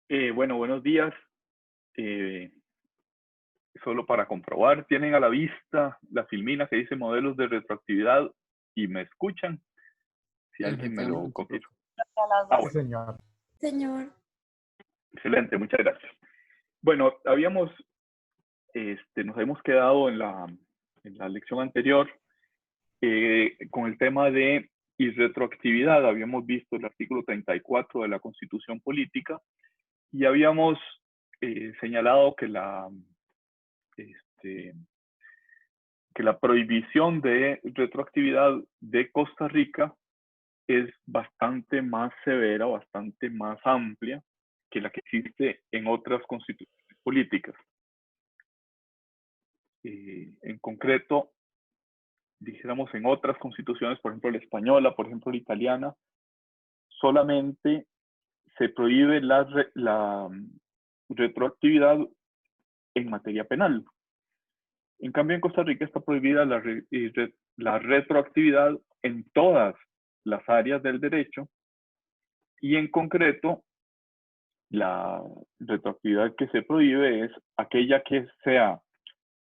Bueno, buenos días. Eh, Solo para comprobar, tienen a la vista la filmina que dice modelos de retroactividad y me escuchan. Si alguien me lo Efectivamente, confirma. profe. A las Ah, dos. Sí, bueno, señor. Señor. excelente, muchas gracias. Bueno, nos habíamos quedado en la lección anterior con el tema de irretroactividad. Habíamos visto el artículo 34 de la Constitución Política y habíamos señalado este, que la prohibición de retroactividad de Costa Rica es bastante más severa, bastante más amplia que la que existe en otras constituciones políticas. En concreto, dijéramos en otras constituciones, por ejemplo la española, por ejemplo la italiana, solamente se prohíbe la retroactividad en materia penal. En cambio, en Costa Rica está prohibida la retroactividad en todas las áreas del derecho y en concreto la retroactividad que se prohíbe es aquella que sea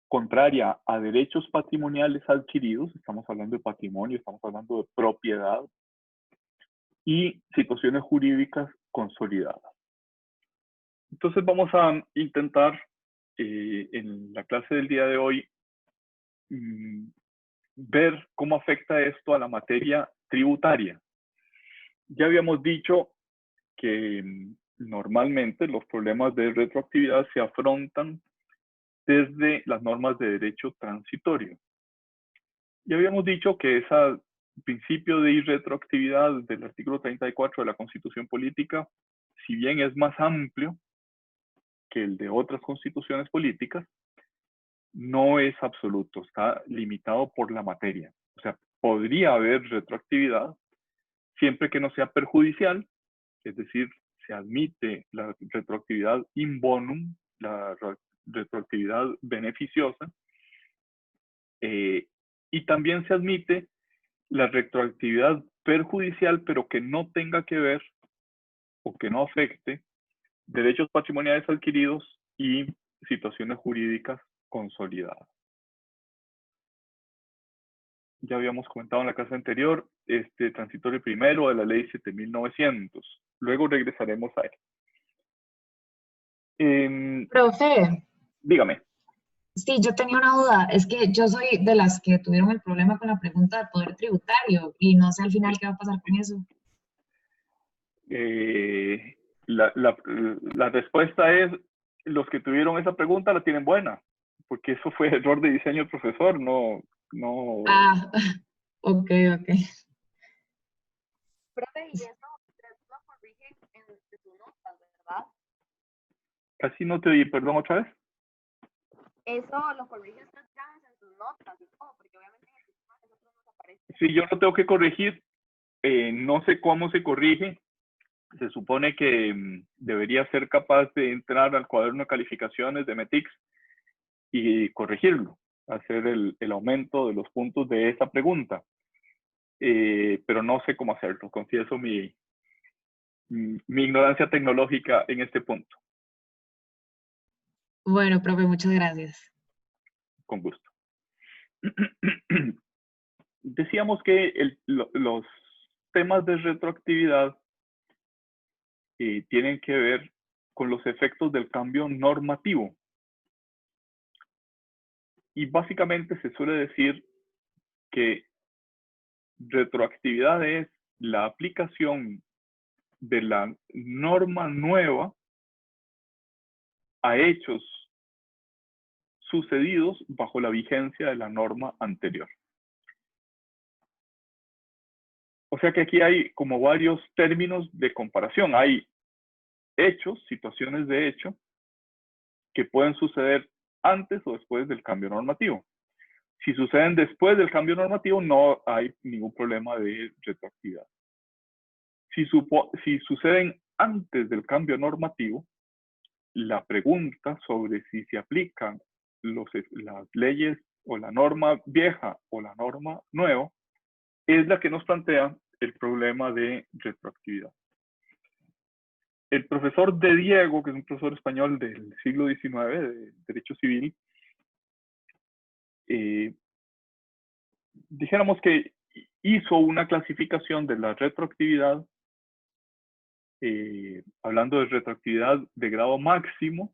contraria a derechos patrimoniales adquiridos, estamos hablando de patrimonio, estamos hablando de propiedad y situaciones jurídicas consolidadas. Entonces vamos a intentar en la clase del día de hoy ver cómo afecta esto a la materia tributaria. Ya habíamos dicho que normalmente los problemas de retroactividad se afrontan desde las normas de derecho transitorio. Ya habíamos dicho que ese principio de irretroactividad del artículo 34 de la Constitución Política, si bien es más amplio que el de otras constituciones políticas, no es absoluto, está limitado por la materia. O sea, podría haber retroactividad siempre que no sea perjudicial, es decir, se admite la retroactividad in bonum, la retroactividad beneficiosa, y también se admite la retroactividad perjudicial, pero que no tenga que ver o que no afecte derechos patrimoniales adquiridos y situaciones jurídicas consolidadas. Ya habíamos comentado en la clase anterior, este transitorio primero de la ley 7900. Luego regresaremos a él. Profe, Dígame. sí, yo tenía una duda. Es que yo soy de las que tuvieron el problema con la pregunta del poder tributario y no sé al final qué va a pasar con eso. La respuesta es, los que tuvieron esa pregunta la tienen buena, porque eso fue error de diseño del profesor, no. Ah, ok, ok. Profe, y eso usted lo corrige en sus notas, ¿verdad? Casi no te oí, perdón, otra vez. Eso lo corrige usted ya en sus notas y todo, porque obviamente en el sistema de nosotros nos aparece. Si yo lo tengo que corregir, no sé cómo se corrige. Se supone que debería ser capaz de entrar al cuaderno de calificaciones de METIX y corregirlo, hacer el aumento de los puntos de esa pregunta. Pero no sé cómo hacerlo, confieso mi ignorancia tecnológica en este punto. Bueno, profe, muchas gracias. Con gusto. Decíamos que los temas de retroactividad tienen que ver con los efectos del cambio normativo. Y básicamente se suele decir que retroactividad es la aplicación de la norma nueva a hechos sucedidos bajo la vigencia de la norma anterior. O sea que aquí hay como varios términos de comparación. Hay hechos, situaciones de hecho, que pueden suceder antes o después del cambio normativo. Si suceden después del cambio normativo, no hay ningún problema de retroactividad. Si suceden antes del cambio normativo, la pregunta sobre si se aplican las leyes o la norma vieja o la norma nueva es la que nos plantea el problema de retroactividad. el profesor de Diego, que es un profesor español del siglo XIX de Derecho Civil, dijéramos que hizo una clasificación de la retroactividad, hablando de retroactividad de grado máximo,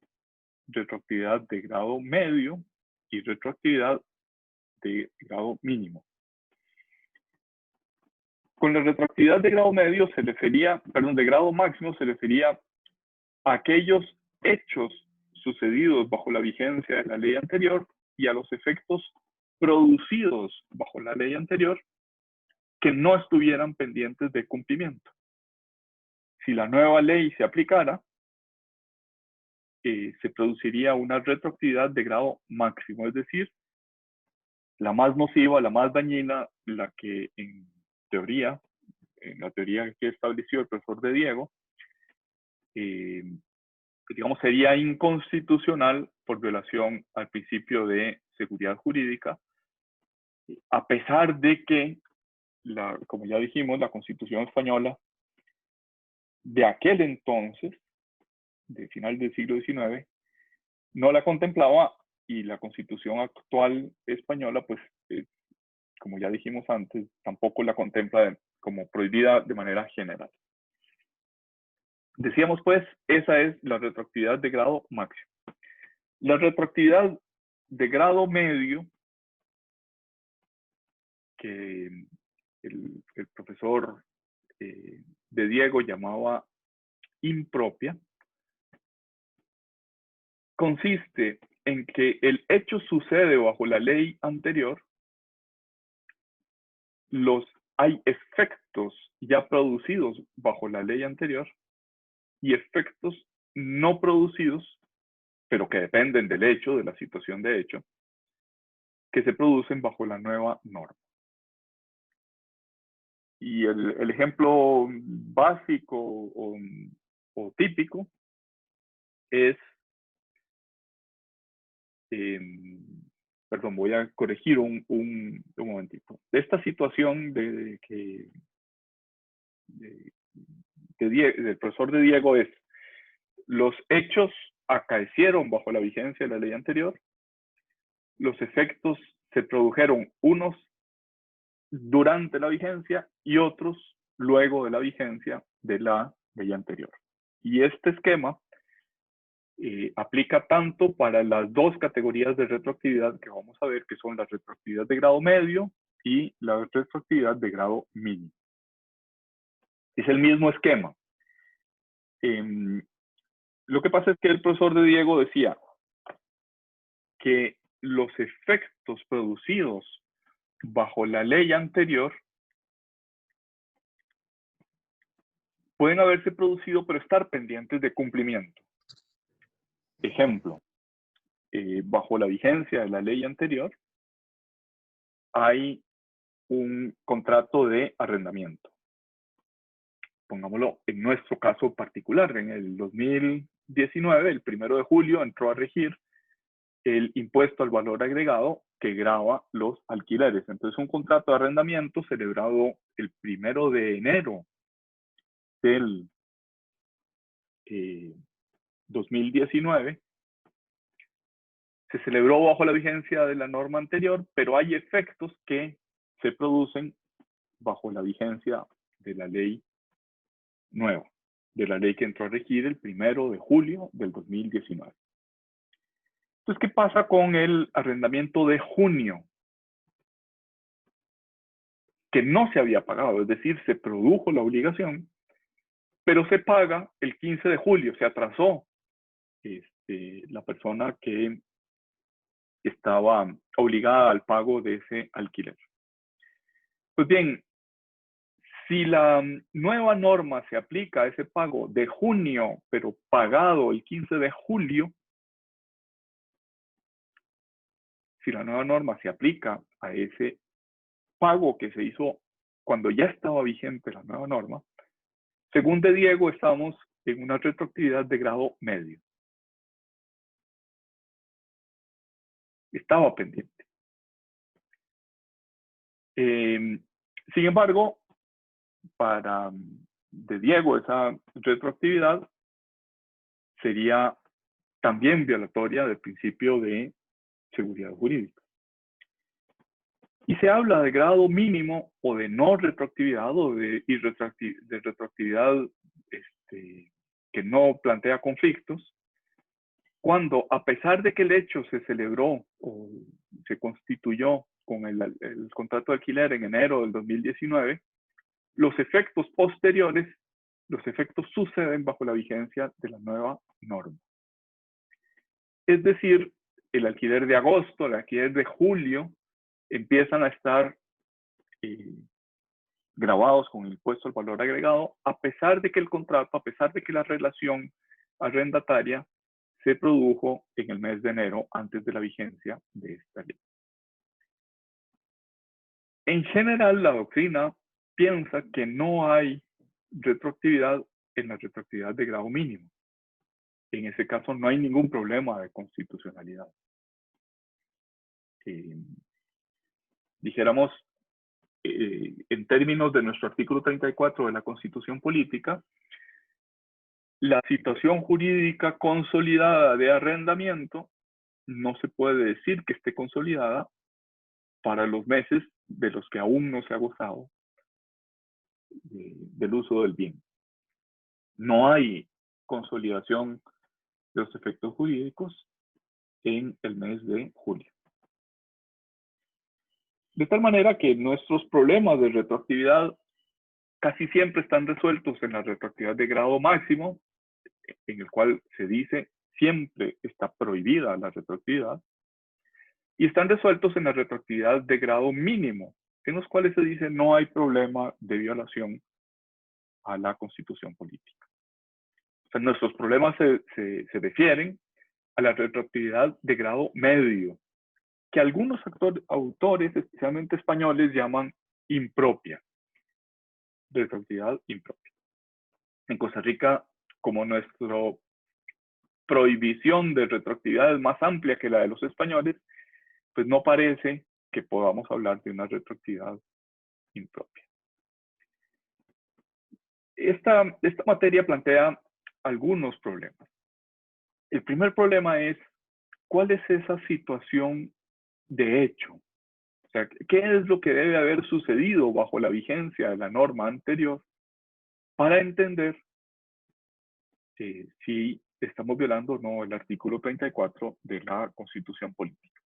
retroactividad de grado medio y retroactividad de grado mínimo. Con la retroactividad de grado medio se refería, perdón, de grado máximo se refería a aquellos hechos sucedidos bajo la vigencia de la ley anterior y a los efectos producidos bajo la ley anterior que no estuvieran pendientes de cumplimiento. Si la nueva ley se aplicara, se produciría una retroactividad de grado máximo, es decir, la más nociva, la más dañina, la que en teoría, en la teoría que estableció el profesor de Diego, digamos, sería inconstitucional por violación al principio de seguridad jurídica, a pesar de que, como ya dijimos, la Constitución española de aquel entonces, de final del siglo XIX, no la contemplaba, y la Constitución actual española, pues, como ya dijimos antes, tampoco la contempla como prohibida de manera general. Decíamos, pues, esa es la retroactividad de grado máximo. La retroactividad de grado medio, que el profesor de Diego llamaba impropia, consiste en que el hecho sucede bajo la ley anterior, hay efectos ya producidos bajo la ley anterior y efectos no producidos, pero que dependen del hecho, de la situación de hecho, que se producen bajo la nueva norma. Y el ejemplo básico o típico es, perdón, voy a corregir un momentito. Esta situación del profesor de Diego es: los hechos acaecieron bajo la vigencia de la ley anterior, los efectos se produjeron unos durante la vigencia y otros luego de la vigencia de la ley anterior. Y este esquema aplica tanto para las dos categorías de retroactividad que vamos a ver, que son la retroactividad de grado medio y la retroactividad de grado mínimo. Es el mismo esquema. Lo que pasa es que el profesor de Diego decía que los efectos producidos bajo la ley anterior pueden haberse producido pero estar pendientes de cumplimiento. Ejemplo, bajo la vigencia de la ley anterior hay un contrato de arrendamiento. Pongámoslo en nuestro caso particular. En el 2019, el 1 de julio, entró a regir el impuesto al valor agregado que grava los alquileres. Entonces, un contrato de arrendamiento celebrado el 1 de enero del 2019 se celebró bajo la vigencia de la norma anterior, pero hay efectos que se producen bajo la vigencia de la ley nueva, de la ley que entró a regir el 1 de julio del 2019. Entonces, ¿qué pasa con el arrendamiento de junio? Que no se había pagado, es decir, se produjo la obligación, pero se paga el 15 de julio, se atrasó la persona que estaba obligada al pago de ese alquiler. Pues bien, si la nueva norma se aplica a ese pago de junio, pero pagado el 15 de julio, si la nueva norma se aplica a ese pago que se hizo cuando ya estaba vigente la nueva norma, según de Diego, estamos en una retroactividad de grado medio. Estaba pendiente. Sin embargo, para de Diego, esa retroactividad sería también violatoria del principio de seguridad jurídica. Y se habla de grado mínimo o de no retroactividad o de retroactividad que no plantea conflictos, cuando a pesar de que el hecho se celebró o se constituyó con el contrato de alquiler en enero del 2019, los efectos posteriores, los efectos suceden bajo la vigencia de la nueva norma. Es decir, el alquiler de agosto, el alquiler de julio, empiezan a estar grabados con el impuesto al valor agregado, a pesar de que el contrato, a pesar de que la relación arrendataria se produjo en el mes de enero antes de la vigencia de esta ley. En general, la doctrina piensa que no hay retroactividad en la retroactividad de grado mínimo. En ese caso no hay ningún problema de constitucionalidad. Dijéramos, en términos de nuestro artículo 34 de la Constitución Política, la situación jurídica consolidada de arrendamiento no se puede decir que esté consolidada para los meses de los que aún no se ha gozado del uso del bien. No hay consolidación de los efectos jurídicos en el mes de julio. De tal manera que nuestros problemas de retroactividad casi siempre están resueltos en la retroactividad de grado máximo, en el cual se dice siempre está prohibida la retroactividad, y están resueltos en la retroactividad de grado mínimo, en los cuales se dice no hay problema de violación a la Constitución política. O sea, nuestros problemas se refieren a la retroactividad de grado medio, que algunos autores, especialmente españoles, llaman impropia. Retroactividad impropia. En Costa Rica, como nuestra prohibición de retroactividad es más amplia que la de los españoles, pues no parece que podamos hablar de una retroactividad impropia. Esta materia plantea algunos problemas. El primer problema es, ¿cuál es esa situación de hecho? O sea, ¿qué es lo que debe haber sucedido bajo la vigencia de la norma anterior para entender si estamos violando o no el artículo 34 de la Constitución Política?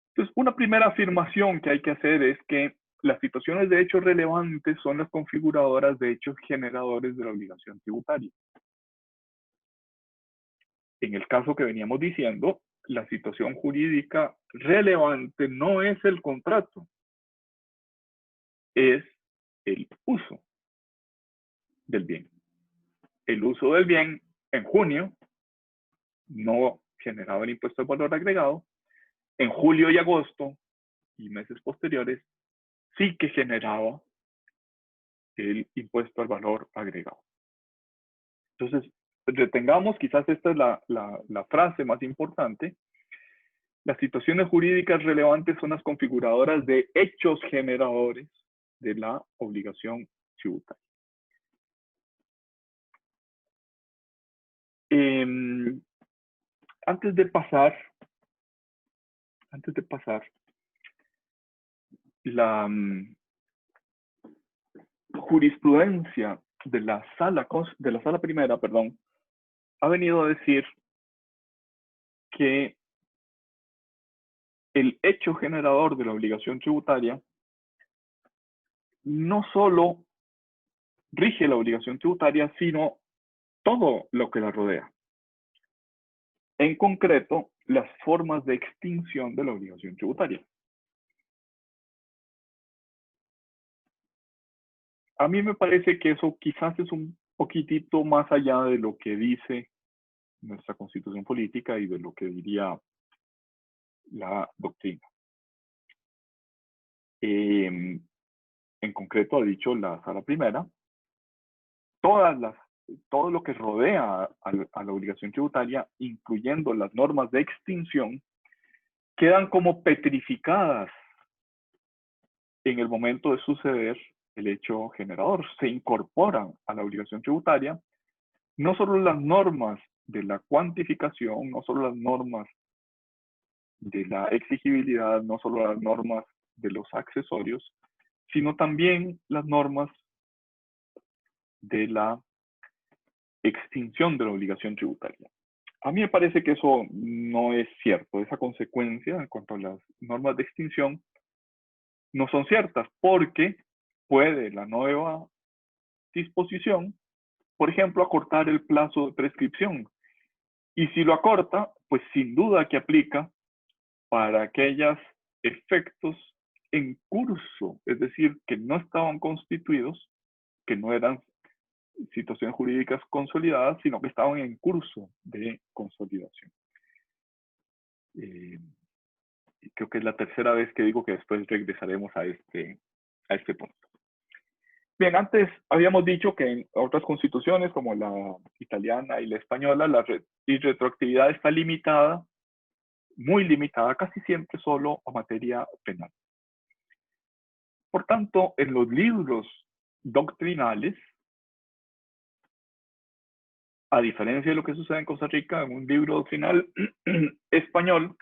Entonces, una primera afirmación que hay que hacer es que las situaciones de hecho relevantes son las configuradoras de hechos generadores de la obligación tributaria. En el caso que veníamos diciendo, la situación jurídica relevante no es el contrato, es el uso del bien. El uso del bien en junio no generaba el impuesto al valor agregado. En julio y agosto y meses posteriores sí que generaba el impuesto al valor agregado. Entonces, retengamos, quizás esta es la frase más importante. Las situaciones jurídicas relevantes son las configuradoras de hechos generadores de la obligación tributaria. Antes de pasar la jurisprudencia de la sala primera, ha venido a decir que el hecho generador de la obligación tributaria no solo rige la obligación tributaria, sino todo lo que la rodea. En concreto, las formas de extinción de la obligación tributaria. A mí me parece que eso quizás es un poquitito más allá de lo que dice nuestra Constitución Política y de lo que diría la doctrina. En concreto, ha dicho la sala primera, todo lo que rodea a la obligación tributaria, incluyendo las normas de extinción, quedan como petrificadas en el momento de suceder el hecho generador. Se incorporan a la obligación tributaria no solo las normas de la cuantificación, no solo las normas de la exigibilidad, no solo las normas de los accesorios, sino también las normas de la extinción de la obligación tributaria. A mí me parece que eso no es cierto. Esa consecuencia en cuanto a las normas de extinción no son ciertas, porque puede la nueva disposición, por ejemplo, acortar el plazo de prescripción. Y si lo acorta, pues sin duda que aplica para aquellos efectos en curso, es decir, que no estaban constituidos, que no eran situaciones jurídicas consolidadas, sino que estaban en curso de consolidación. Creo que es la tercera vez que digo que después regresaremos a este punto. Bien, antes habíamos dicho que en otras constituciones, como la italiana y la española, la retroactividad está limitada, muy limitada, casi siempre solo a materia penal. Por tanto, en los libros doctrinales, a diferencia de lo que sucede en Costa Rica, en un libro doctrinal español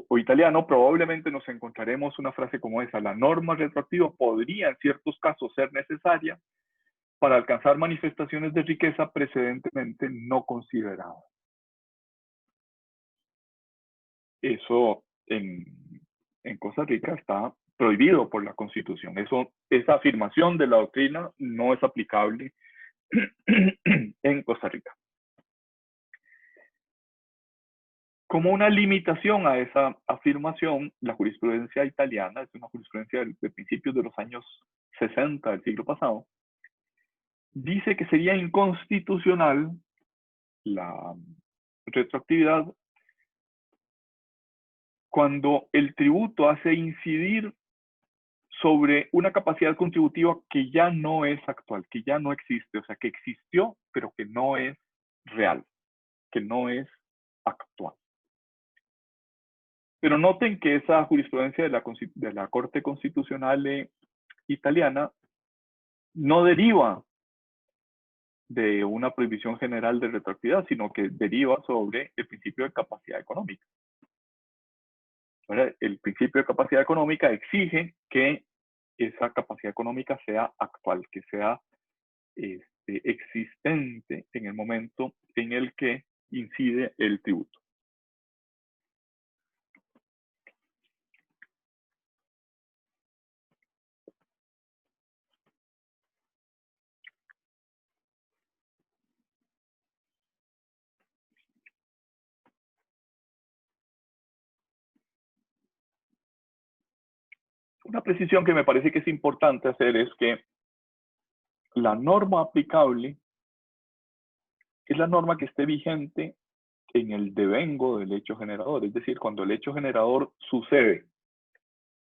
o italiano, probablemente nos encontraremos una frase como esa: la norma retroactiva podría en ciertos casos ser necesaria para alcanzar manifestaciones de riqueza precedentemente no consideradas. Eso en Costa Rica está prohibido por la Constitución. Esa afirmación de la doctrina no es aplicable en Costa Rica. Como una limitación a esa afirmación, la jurisprudencia italiana, es una jurisprudencia de principios de los años 60 del siglo pasado, dice que sería inconstitucional la retroactividad cuando el tributo hace incidir sobre una capacidad contributiva que ya no es actual, que ya no existe, o sea, que existió, pero que no es real, que no es actual. Pero noten que esa jurisprudencia de la Corte Constitucional italiana no deriva de una prohibición general de retroactividad, sino que deriva sobre el principio de capacidad económica. Ahora, el principio de capacidad económica exige que esa capacidad económica sea actual, que sea existente en el momento en el que incide el tributo. Una precisión que me parece que es importante hacer es que la norma aplicable es la norma que esté vigente en el devengo del hecho generador, es decir, cuando el hecho generador sucede,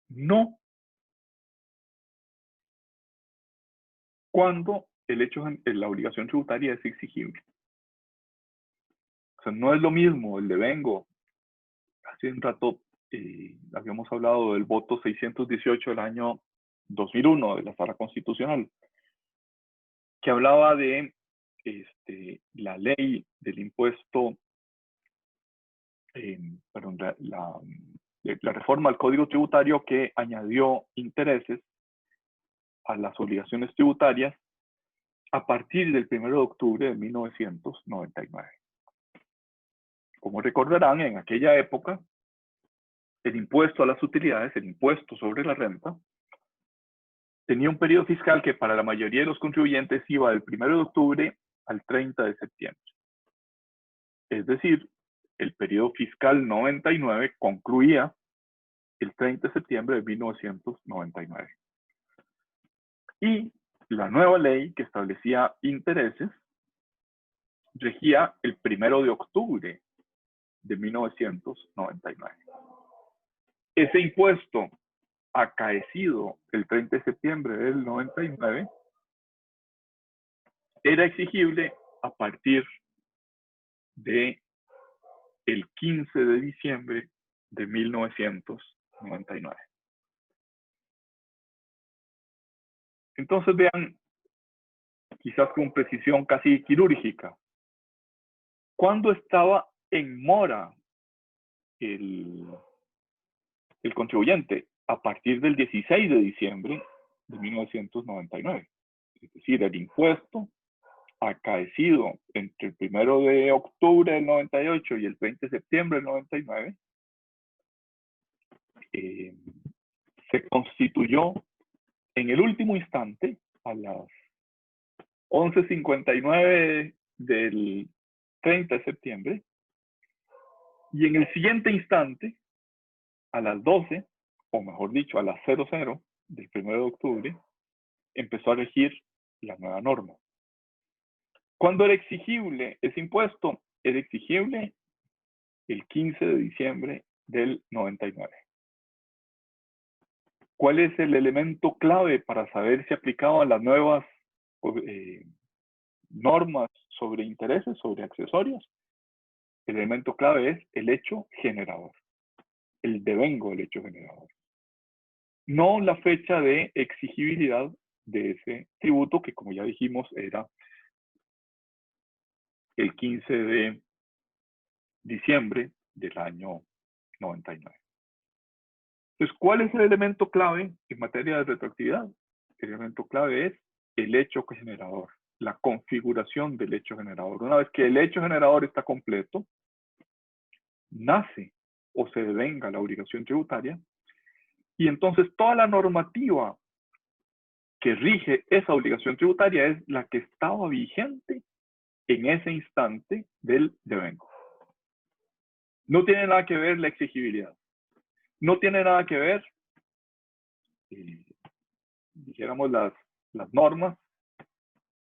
no cuando la obligación tributaria es exigible. O sea, no es lo mismo el devengo. Hace un rato habíamos hablado del voto 618 del año 2001 de la Sala Constitucional, que hablaba de la ley del impuesto, perdón, la reforma al Código Tributario que añadió intereses a las obligaciones tributarias a partir del 1 de octubre de 1999. Como recordarán, en aquella época, el impuesto a las utilidades, el impuesto sobre la renta, tenía un periodo fiscal que para la mayoría de los contribuyentes iba del 1 de octubre al 30 de septiembre. Es decir, el periodo fiscal 99 concluía el 30 de septiembre de 1999. Y la nueva ley que establecía intereses regía el 1 de octubre de 1999. Ese impuesto acaecido el 30 de septiembre del 99 era exigible a partir de el 15 de diciembre de 1999. Entonces vean, quizás con precisión casi quirúrgica, ¿Cuándo estaba en mora el contribuyente? A partir del 16 de diciembre de 1999. Es decir, el impuesto acaecido entre el 1 de octubre del 98 y el 20 de septiembre del 99 se constituyó en el último instante, a las 11:59 del 30 de septiembre, y en el siguiente instante, a las 12, o mejor dicho, a las 00 del 1 de octubre, empezó a regir la nueva norma. ¿Cuándo era exigible ese impuesto? Era exigible el 15 de diciembre del 99. ¿Cuál es el elemento clave para saber si aplicaban las nuevas normas sobre intereses, sobre accesorios? El elemento clave es el hecho generador, el devengo del hecho generador. No la fecha de exigibilidad de ese tributo, que como ya dijimos era el 15 de diciembre del año 99. Entonces, ¿cuál es el elemento clave en materia de retroactividad? El elemento clave es el hecho generador, la configuración del hecho generador. Una vez que el hecho generador está completo, nace o se devenga la obligación tributaria, y entonces toda la normativa que rige esa obligación tributaria es la que estaba vigente en ese instante del devengo. No tiene nada que ver la exigibilidad. No tiene nada que ver, dijéramos, las normas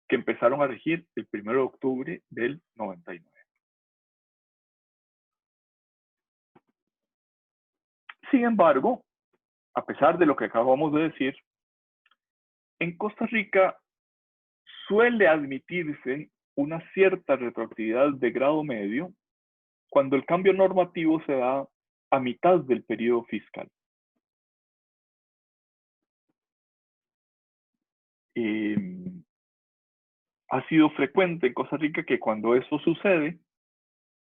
que empezaron a regir el 1 de octubre del 99. Sin embargo, a pesar de lo que acabamos de decir, en Costa Rica suele admitirse una cierta retroactividad de grado medio cuando el cambio normativo se da a mitad del periodo fiscal. Ha sido frecuente en Costa Rica que cuando eso sucede,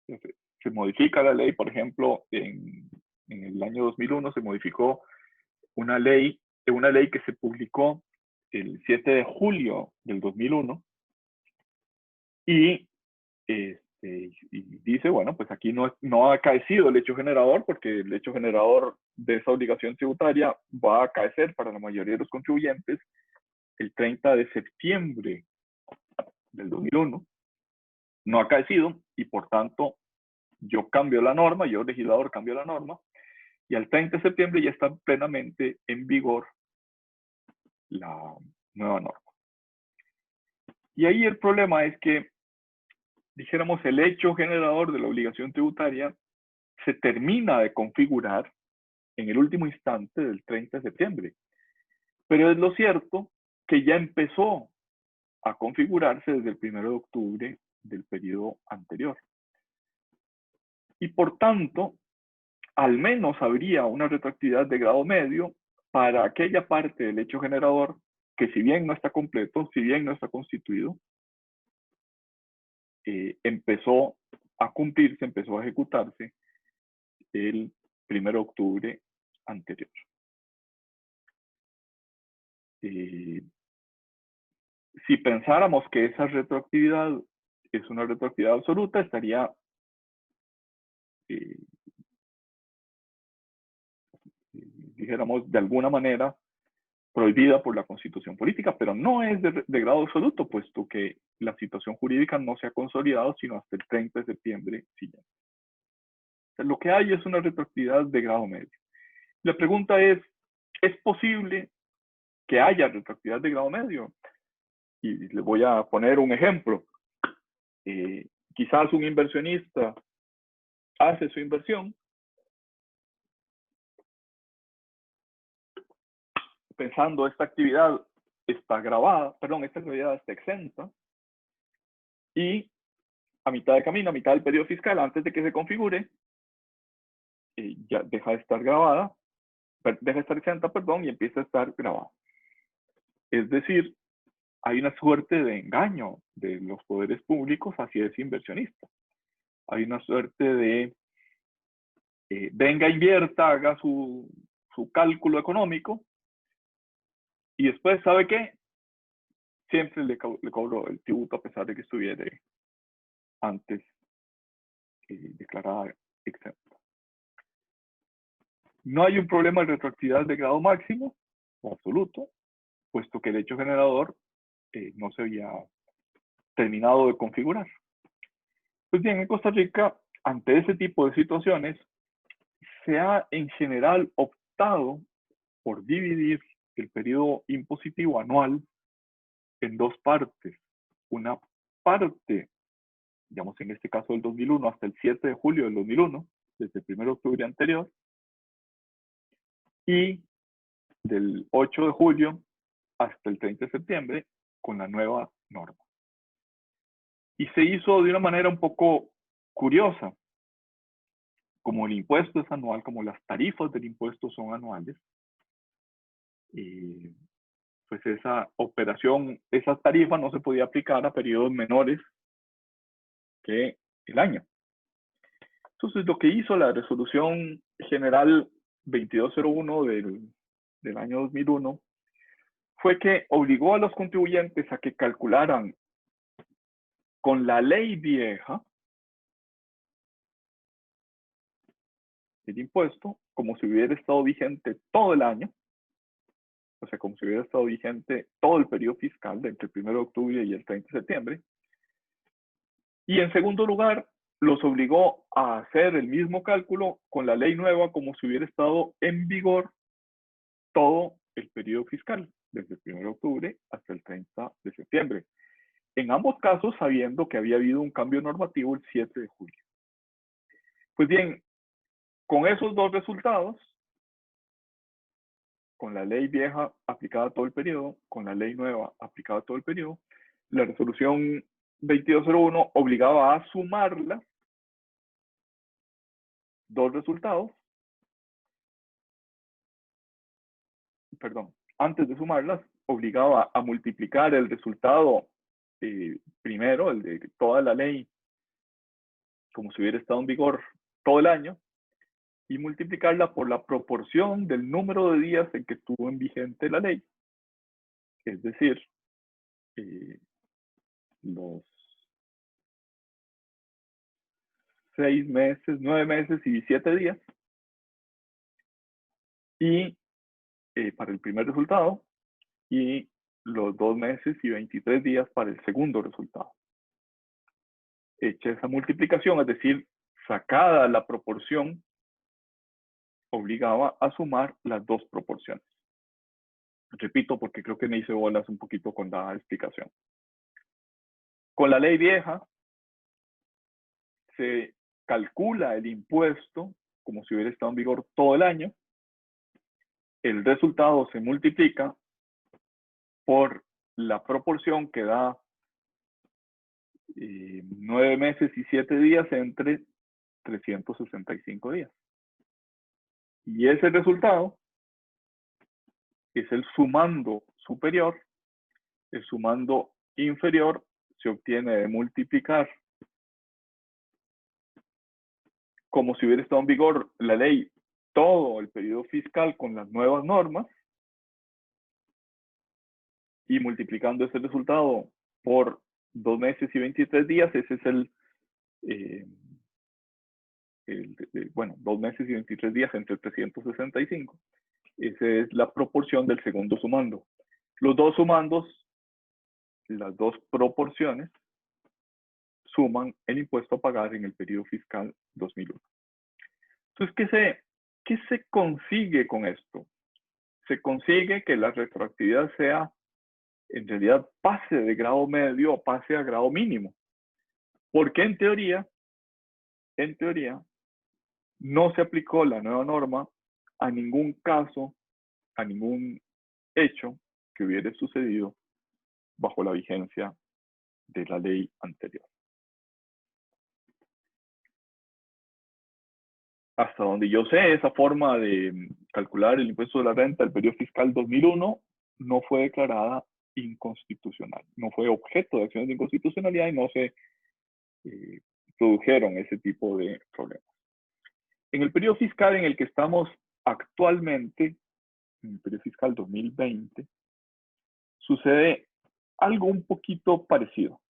se modifica la ley. Por ejemplo, en el año 2001 se modificó una ley que se publicó el 7 de julio del 2001 y dice, bueno, pues aquí no ha acaecido el hecho generador, porque el hecho generador de esa obligación tributaria va a acaecer para la mayoría de los contribuyentes el 30 de septiembre del 2001. No ha acaecido y por tanto yo cambio la norma, yo legislador cambio la norma, y al 30 de septiembre ya está plenamente en vigor la nueva norma. Y ahí el problema es que, dijéramos, el hecho generador de la obligación tributaria se termina de configurar en el último instante del 30 de septiembre. Pero es lo cierto que ya empezó a configurarse desde el 1 de octubre del periodo anterior. Y por tanto, al menos habría una retroactividad de grado medio para aquella parte del hecho generador que, si bien no está completo, si bien no está constituido, empezó a cumplirse, empezó a ejecutarse el 1 de octubre anterior. Si pensáramos que esa retroactividad es una retroactividad absoluta, estaría dijéramos, de alguna manera prohibida por la Constitución política, pero no es de grado absoluto, puesto que la situación jurídica no se ha consolidado sino hasta el 30 de septiembre siguiente. O sea, lo que hay es una retroactividad de grado medio. La pregunta ¿es posible que haya retroactividad de grado medio? Y les voy a poner un ejemplo. Quizás un inversionista hace su inversión pensando esta actividad está grabada, perdón, esta actividad está exenta, y a mitad de camino, a mitad del periodo fiscal, antes de que se configure, ya deja de estar grabada, deja de estar exenta, perdón, y empieza a estar grabada. Es decir, hay una suerte de engaño de los poderes públicos hacia ese inversionista. Hay una suerte de venga, invierta, haga su cálculo económico y después, ¿sabe qué? Siempre le cobro el tributo a pesar de que estuviera antes declarada exenta. No hay un problema de retroactividad de grado máximo o absoluto, puesto que el hecho generador no se había terminado de configurar. Pues bien, en Costa Rica, ante ese tipo de situaciones, se ha en general optado por dividir el periodo impositivo anual en dos partes. Una parte, digamos en este caso del 2001 hasta el 7 de julio del 2001, desde el 1 de octubre anterior, y del 8 de julio hasta el 30 de septiembre con la nueva norma. Y se hizo de una manera un poco curiosa. Como el impuesto es anual, como las tarifas del impuesto son anuales, pues esa operación, esa tarifa no se podía aplicar a periodos menores que el año. Entonces, lo que hizo la resolución general 2201 del año 2001 fue que obligó a los contribuyentes a que calcularan con la ley vieja el impuesto como si hubiera estado vigente todo el año, o sea, como si hubiera estado vigente todo el periodo fiscal de entre el 1 de octubre y el 30 de septiembre. Y en segundo lugar, los obligó a hacer el mismo cálculo con la ley nueva como si hubiera estado en vigor todo el periodo fiscal, desde el 1 de octubre hasta el 30 de septiembre. En ambos casos, sabiendo que había habido un cambio normativo el 7 de julio. Pues bien, con esos dos resultados, con la ley vieja aplicada a todo el periodo, con la ley nueva aplicada a todo el periodo, la resolución 2201 obligaba a sumarlas, dos resultados, perdón, antes de sumarlas, obligaba a multiplicar el resultado primero, el de toda la ley, como si hubiera estado en vigor todo el año, y multiplicarla por la proporción del número de días en que estuvo en vigente la ley. Es decir, los 6 meses, 9 meses y 7 días. Y para el primer resultado, y los 2 meses y 23 días para el segundo resultado. Hecha esa multiplicación, es decir, sacada la proporción, obligaba a sumar las dos proporciones. Repito, porque creo que me hice bolas un poquito con la explicación. Con la ley vieja, se calcula el impuesto como si hubiera estado en vigor todo el año. El resultado se multiplica por la proporción que da 9 meses y 7 días entre 365 días. Y ese resultado es el sumando superior. El sumando inferior se obtiene de multiplicar como si hubiera estado en vigor la ley todo el periodo fiscal con las nuevas normas y multiplicando ese resultado por 2 meses y 23 días, ese es bueno, 2 meses y 23 días entre 365. Esa es la proporción del segundo sumando. Los dos sumandos, las dos proporciones, suman el impuesto a pagar en el periodo fiscal 2001. Entonces, ¿qué se consigue con esto? Se consigue que la retroactividad sea, en realidad, pase de grado medio o pase a grado mínimo. Porque en teoría, no se aplicó la nueva norma a ningún caso, a ningún hecho que hubiera sucedido bajo la vigencia de la ley anterior. Hasta donde yo sé, esa forma de calcular el impuesto de la renta del periodo fiscal 2001 no fue declarada inconstitucional, no fue objeto de acciones de inconstitucionalidad y no se produjeron ese tipo de problemas. En el periodo fiscal en el que estamos actualmente, en el periodo fiscal 2020, sucede algo un poquito parecido.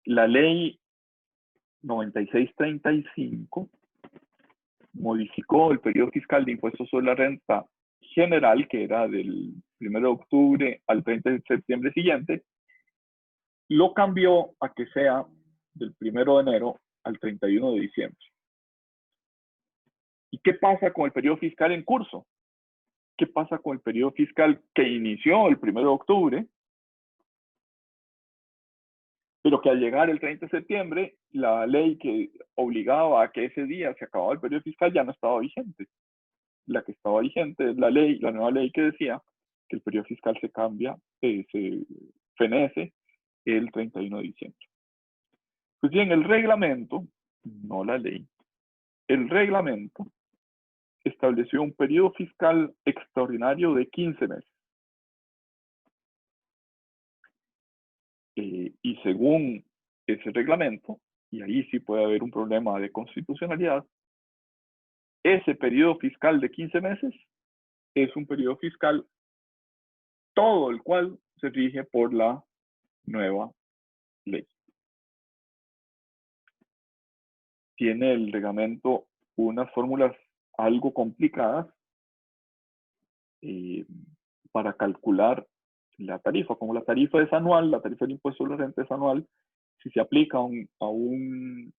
La ley 9635 modificó el periodo fiscal de impuestos sobre la renta general, que era del 1 de octubre al 30 de septiembre siguiente, lo cambió a que sea del 1 de enero al 31 de diciembre. ¿Y qué pasa con el periodo fiscal en curso? ¿Qué pasa con el periodo fiscal que inició el 1 de octubre, pero que al llegar el 30 de septiembre, la ley que obligaba a que ese día se acababa el periodo fiscal ya no estaba vigente? La que estaba vigente es la nueva ley que decía que el periodo fiscal se cambia, se fenece el 31 de diciembre. Pues bien, el reglamento, no la ley, el reglamento estableció un periodo fiscal extraordinario de 15 meses. Y según ese reglamento, y ahí sí puede haber un problema de constitucionalidad, ese periodo fiscal de 15 meses es un periodo fiscal todo el cual se rige por la nueva ley. Tiene el reglamento unas fórmulas algo complicadas para calcular la tarifa. Como la tarifa es anual, la tarifa del impuesto sobre la renta es anual, si se aplica a un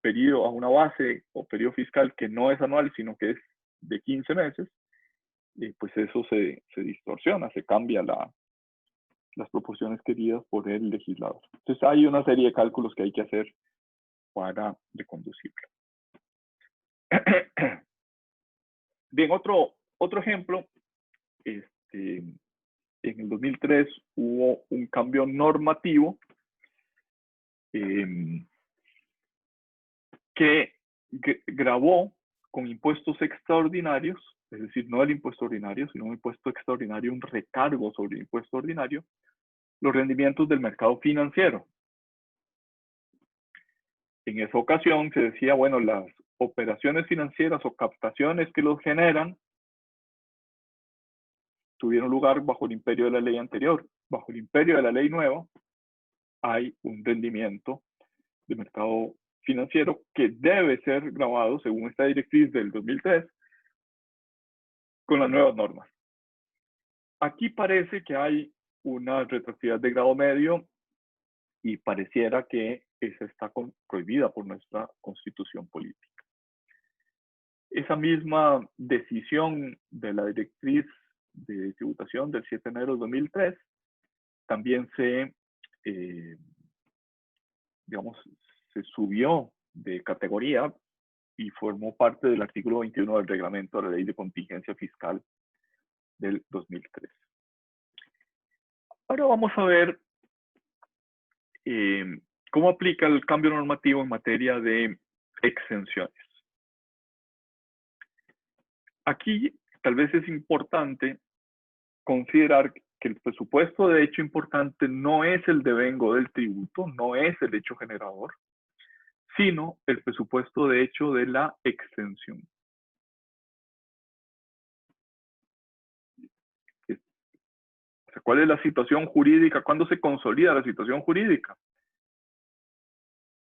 periodo, a una base o periodo fiscal que no es anual, sino que es de 15 meses, pues eso se distorsiona, se cambia las proporciones queridas por el legislador. Entonces hay una serie de cálculos que hay que hacer para reconducirlo. Bien, otro ejemplo, en el 2003 hubo un cambio normativo que gravó con impuestos extraordinarios, es decir, no el impuesto ordinario, sino un impuesto extraordinario, un recargo sobre el impuesto ordinario, los rendimientos del mercado financiero. En esa ocasión se decía, bueno, las operaciones financieras o captaciones que los generan tuvieron lugar bajo el imperio de la ley anterior. Bajo el imperio de la ley nueva hay un rendimiento de mercado financiero que debe ser grabado según esta directriz del 2003 con las nuevas normas. Aquí parece que hay una retroactividad de grado medio y pareciera que esa está prohibida por nuestra constitución política. Esa misma decisión de la directriz de tributación del 7 de enero de 2003 también se subió de categoría y formó parte del artículo 21 del reglamento de la Ley de Contingencia Fiscal del 2003. Ahora vamos a ver cómo aplica el cambio normativo en materia de exenciones. Aquí tal vez es importante considerar que el presupuesto de hecho importante no es el devengo del tributo, no es el hecho generador, sino el presupuesto de hecho de la exención. O sea, ¿cuál es la situación jurídica? ¿Cuándo se consolida la situación jurídica?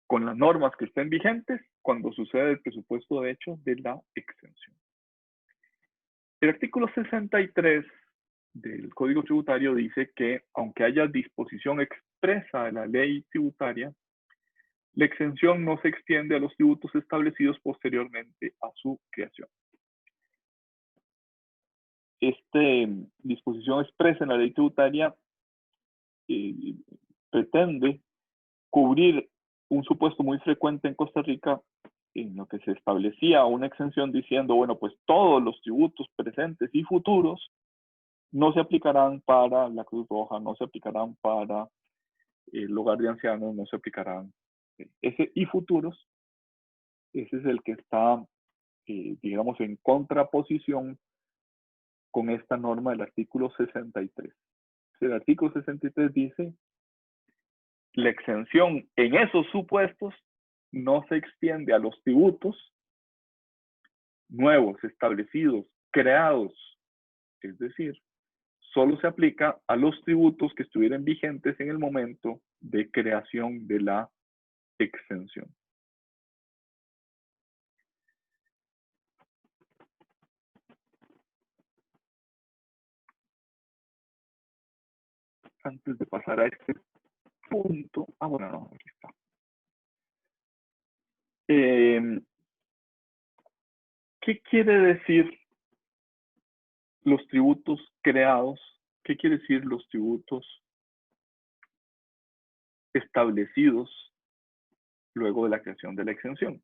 Con las normas que estén vigentes cuando sucede el presupuesto de hecho de la exención. El artículo 63 del Código Tributario dice que, aunque haya disposición expresa de la ley tributaria, la exención no se extiende a los tributos establecidos posteriormente a su creación. Esta disposición expresa en la ley tributaria pretende cubrir un supuesto muy frecuente en Costa Rica en lo que se establecía una exención diciendo, bueno, pues todos los tributos presentes y futuros no se aplicarán para la Cruz Roja, no se aplicarán para el hogar de ancianos, no se aplicarán. Ese y futuros, ese es el que está, digamos, en contraposición con esta norma del artículo 63. El artículo 63 dice la exención en esos supuestos no se extiende a los tributos nuevos, establecidos, creados. Es decir, solo se aplica a los tributos que estuvieran vigentes en el momento de creación de la exención. Antes de pasar a este punto, bueno, no, aquí está. ¿Qué quiere decir los tributos creados? ¿Qué quiere decir los tributos establecidos luego de la creación de la exención?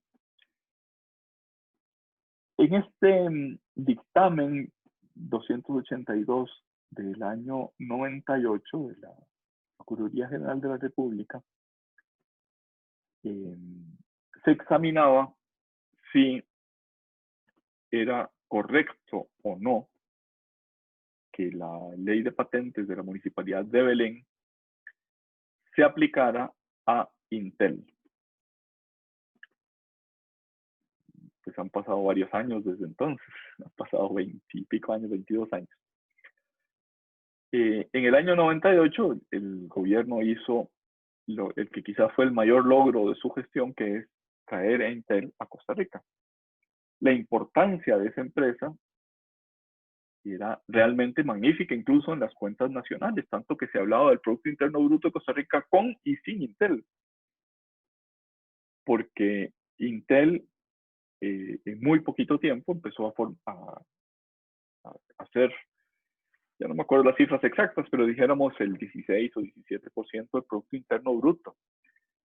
En este dictamen 282 del año 98 de la Procuraduría General de la República, se examinaba si era correcto o no que la ley de patentes de la Municipalidad de Belén se aplicara a Intel. Pues han pasado varios años desde entonces, han pasado 20 y pico años, 22 años. En el año 98, el gobierno hizo el que quizás fue el mayor logro de su gestión, que es traer a Intel a Costa Rica. La importancia de esa empresa era realmente magnífica, incluso en las cuentas nacionales, tanto que se hablaba del Producto Interno Bruto de Costa Rica con y sin Intel. Porque Intel en muy poquito tiempo empezó a hacer, ya no me acuerdo las cifras exactas, pero dijéramos el 16 o 17% del Producto Interno Bruto.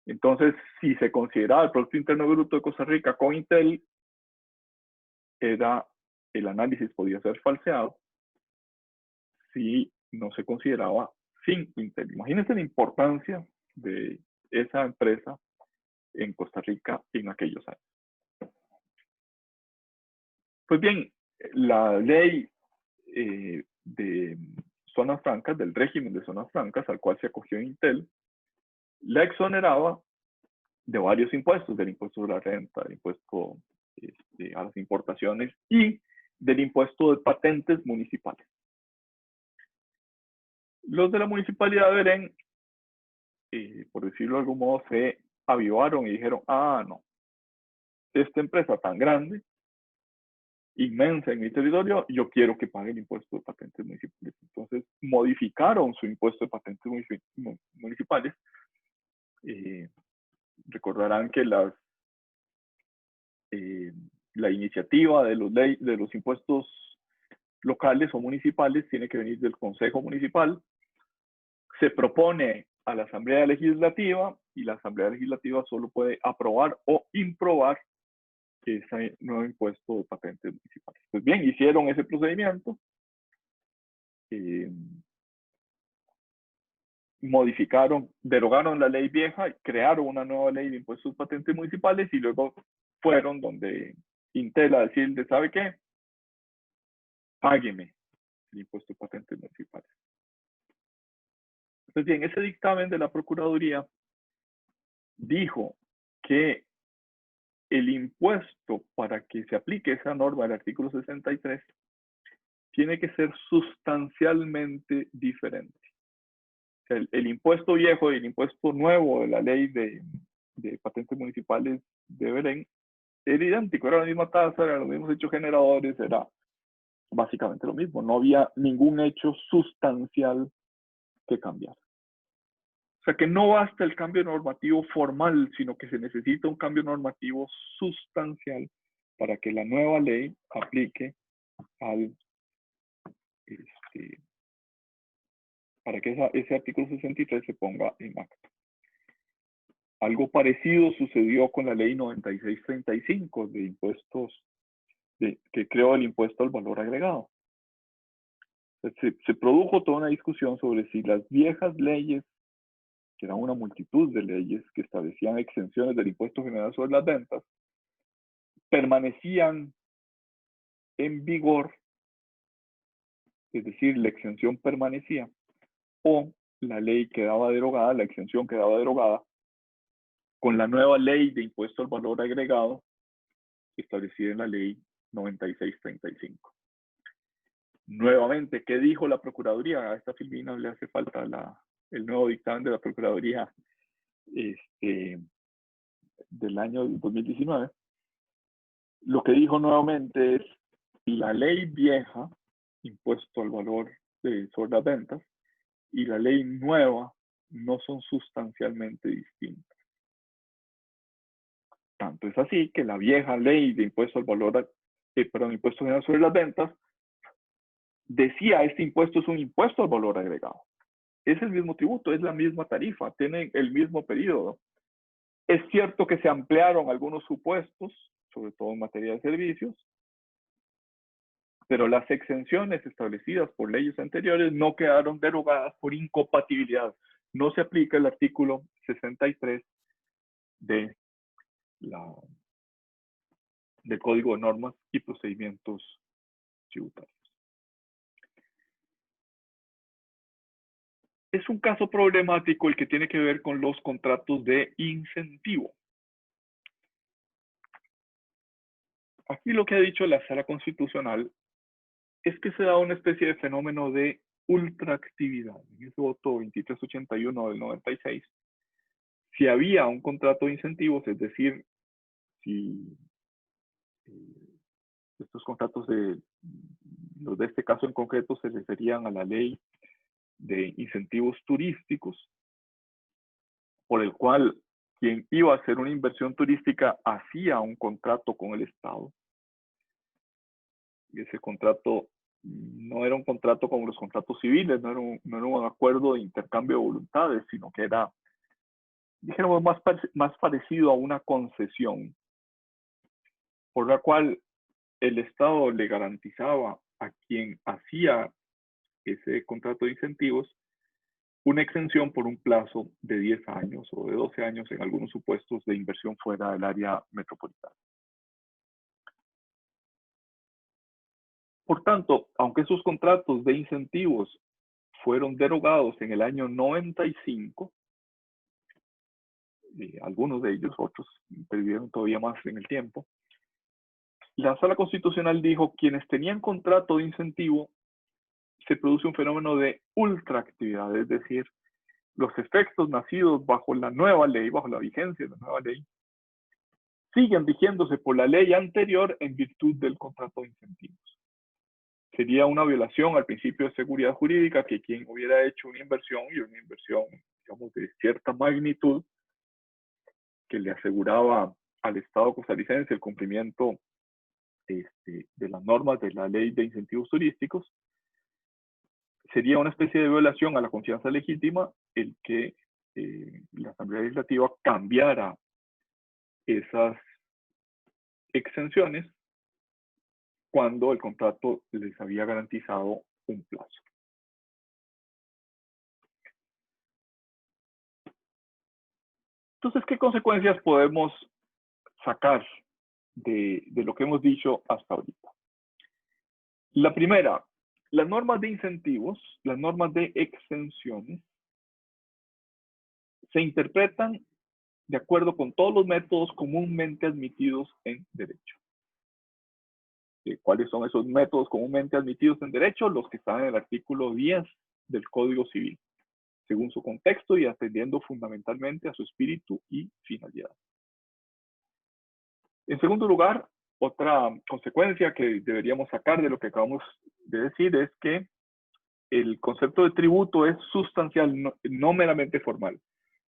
Entonces, si se consideraba el Producto Interno Bruto de Costa Rica con Intel, el análisis podía ser falseado si no se consideraba sin Intel. Imagínense la importancia de esa empresa en Costa Rica en aquellos años. Pues bien, la ley de zonas francas, del régimen de zonas francas al cual se acogió Intel, la exoneraba de varios impuestos, del impuesto de la renta, del impuesto a las importaciones y del impuesto de patentes municipales. Los de la Municipalidad de Belén, por decirlo de algún modo, se avivaron y dijeron, no, esta empresa tan grande, inmensa en mi territorio, yo quiero que pague el impuesto de patentes municipales. Entonces, modificaron su impuesto de patentes municipales. Recordarán que la iniciativa de los impuestos locales o municipales tiene que venir del Consejo Municipal, se propone a la Asamblea Legislativa y la Asamblea Legislativa solo puede aprobar o improbar ese nuevo impuesto de patentes municipales. Pues bien, hicieron ese procedimiento, derogaron la ley vieja, crearon una nueva ley de impuestos de patentes municipales y luego fueron donde Intel a decirle, ¿sabe qué? Págueme el impuesto de patentes municipales. Pues bien, ese dictamen de la Procuraduría dijo que el impuesto para que se aplique esa norma del artículo 63 tiene que ser sustancialmente diferente. O sea, el impuesto viejo y el impuesto nuevo de la ley de patentes municipales de Belén era idéntico, era la misma tasa, eran los mismos hechos generadores, era básicamente lo mismo. No había ningún hecho sustancial que cambiar. O sea que no basta el cambio normativo formal, sino que se necesita un cambio normativo sustancial para que la nueva ley aplique para que ese artículo 63 se ponga en acta. Algo parecido sucedió con la ley 9635 de impuestos, que creó el impuesto al valor agregado. Se produjo toda una discusión sobre si las viejas leyes, que eran una multitud de leyes que establecían exenciones del impuesto general sobre las ventas, permanecían en vigor, es decir, la exención permanecía, o la ley quedaba derogada, la exención quedaba derogada, con la nueva ley de impuesto al valor agregado establecida en la ley 9635. Nuevamente, ¿qué dijo la Procuraduría? A esta Filmina le hace falta el nuevo dictamen de la Procuraduría del año 2019. Lo que dijo nuevamente es la ley vieja, impuesto al valor sobre las ventas, y la ley nueva no son sustancialmente distintas. Tanto es así que la vieja ley de impuesto al valor, impuesto general sobre las ventas, decía este impuesto es un impuesto al valor agregado. Es el mismo tributo, es la misma tarifa, tienen el mismo periodo. Es cierto que se ampliaron algunos supuestos, sobre todo en materia de servicios, pero las exenciones establecidas por leyes anteriores no quedaron derogadas por incompatibilidad. No se aplica el artículo 63 del Código de Normas y Procedimientos Tributarios. Es un caso problemático el que tiene que ver con los contratos de incentivo. Aquí lo que ha dicho la Sala Constitucional es que se da una especie de fenómeno de ultraactividad. En ese voto 2381 del 96, si había un contrato de incentivos, es decir, si estos contratos los de este caso en concreto se referían a la ley de incentivos turísticos, por el cual quien iba a hacer una inversión turística hacía un contrato con el Estado. Y ese contrato no era un contrato como los contratos civiles, no era un acuerdo de intercambio de voluntades, sino que era, dijéramos, más parecido a una concesión, por la cual el Estado le garantizaba a quien hacía ese contrato de incentivos una exención por un plazo de 10 años o de 12 años en algunos supuestos de inversión fuera del área metropolitana. Por tanto, aunque esos contratos de incentivos fueron derogados en el año 95, algunos de ellos, otros perdieron todavía más en el tiempo, la Sala Constitucional dijo quienes tenían contrato de incentivo se produce un fenómeno de ultraactividad, es decir, los efectos nacidos bajo la nueva ley, bajo la vigencia de la nueva ley, siguen rigiéndose por la ley anterior en virtud del contrato de incentivos. Sería una violación al principio de seguridad jurídica que quien hubiera hecho una inversión, y una inversión, digamos, de cierta magnitud, que le aseguraba al Estado costarricense el cumplimiento de las normas de la ley de incentivos turísticos, sería una especie de violación a la confianza legítima el que la Asamblea Legislativa cambiara esas exenciones cuando el contrato les había garantizado un plazo. Entonces, ¿qué consecuencias podemos sacar de lo que hemos dicho hasta ahorita? La primera, las normas de incentivos, las normas de exenciones, se interpretan de acuerdo con todos los métodos comúnmente admitidos en derecho. ¿Cuáles son esos métodos comúnmente admitidos en derecho? Los que están en el artículo 10 del Código Civil, según su contexto y atendiendo fundamentalmente a su espíritu y finalidad. En segundo lugar, otra consecuencia que deberíamos sacar de lo que acabamos de decir es que el concepto de tributo es sustancial, no meramente formal.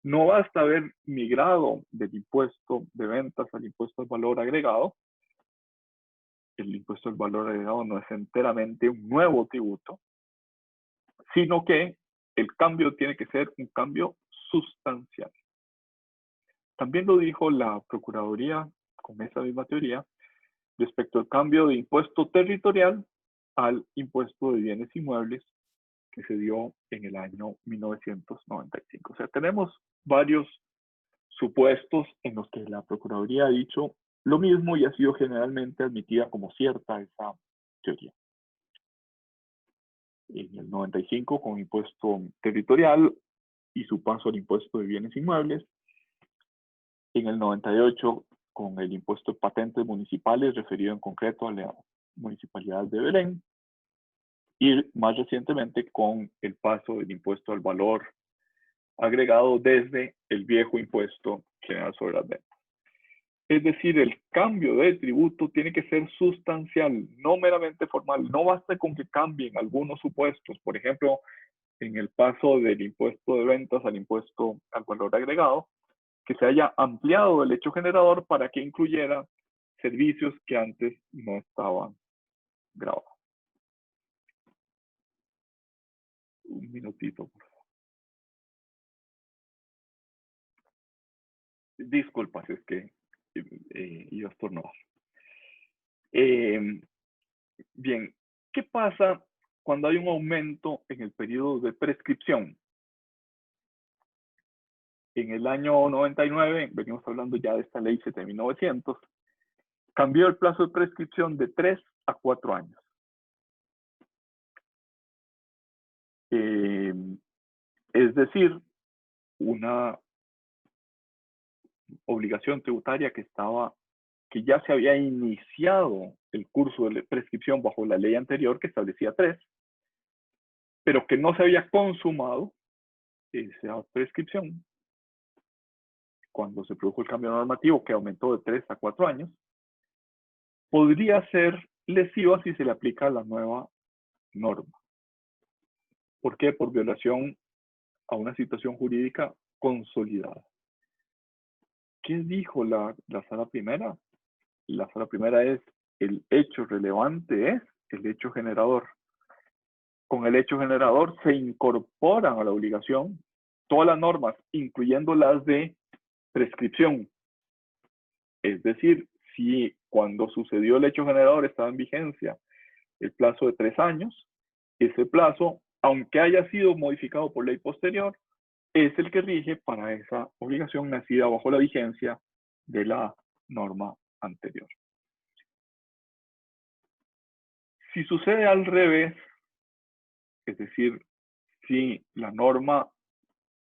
No basta haber migrado del impuesto de ventas al impuesto al valor agregado. El impuesto al valor agregado no es enteramente un nuevo tributo, sino que el cambio tiene que ser un cambio sustancial. También lo dijo la Procuraduría con esa misma teoría respecto al cambio de impuesto territorial al impuesto de bienes inmuebles que se dio en el año 1995. O sea, tenemos varios supuestos en los que la Procuraduría ha dicho lo mismo y ha sido generalmente admitida como cierta esa teoría. En el 95 con impuesto territorial y su paso al impuesto de bienes inmuebles. En el 98 con el impuesto de patentes municipales referido en concreto a la Municipalidad de Belén. Y más recientemente con el paso del impuesto al valor agregado desde el viejo impuesto general sobre las ventas. Es decir, el cambio de tributo tiene que ser sustancial, no meramente formal. No basta con que cambien algunos supuestos. Por ejemplo, en el paso del impuesto de ventas al impuesto al valor agregado, que se haya ampliado el hecho generador para que incluyera servicios que antes no estaban grabados. Un minutito, por favor. Disculpas, es que iba a estornudar. Bien, ¿qué pasa cuando hay un aumento en el periodo de prescripción? En el año 99, venimos hablando ya de esta ley 7.900, cambió el plazo de prescripción de 3 a 4 años. Es decir, una obligación tributaria que ya se había iniciado el curso de prescripción bajo la ley anterior que establecía 3, pero que no se había consumado esa prescripción cuando se produjo el cambio normativo que aumentó de 3 a 4 años, podría ser lesiva si se le aplica la nueva norma. ¿Por qué? Por violación a una situación jurídica consolidada. ¿Qué dijo la sala primera? La sala primera es el hecho relevante es el hecho generador. Con el hecho generador se incorporan a la obligación todas las normas, incluyendo las de prescripción. Es decir, si cuando sucedió el hecho generador estaba en vigencia el plazo de 3 años, ese plazo, aunque haya sido modificado por ley posterior, es el que rige para esa obligación nacida bajo la vigencia de la norma anterior. Si sucede al revés, es decir, si la norma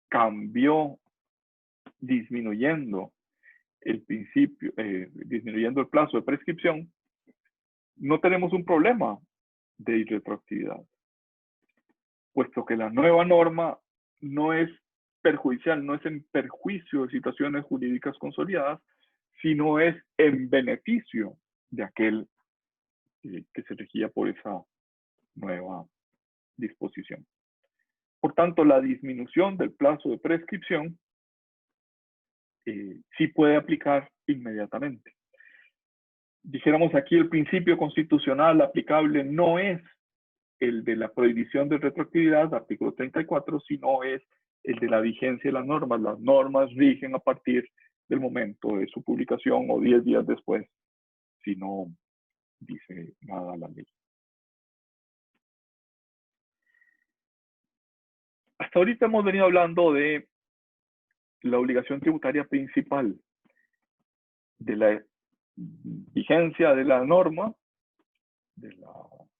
cambió disminuyendo el principio, disminuyendo el plazo de prescripción, no tenemos un problema de irretroactividad, puesto que la nueva norma no es perjudicial, no es en perjuicio de situaciones jurídicas consolidadas, sino es en beneficio de aquel que se regía por esa nueva disposición. Por tanto, la disminución del plazo de prescripción sí puede aplicar inmediatamente. Dijéramos aquí el principio constitucional aplicable no es el de la prohibición de retroactividad, artículo 34, sino es el de la vigencia de las normas. Las normas rigen a partir del momento de su publicación o 10 días después, si no dice nada la ley. Hasta ahorita hemos venido hablando de la obligación tributaria principal, de la vigencia de la norma, de la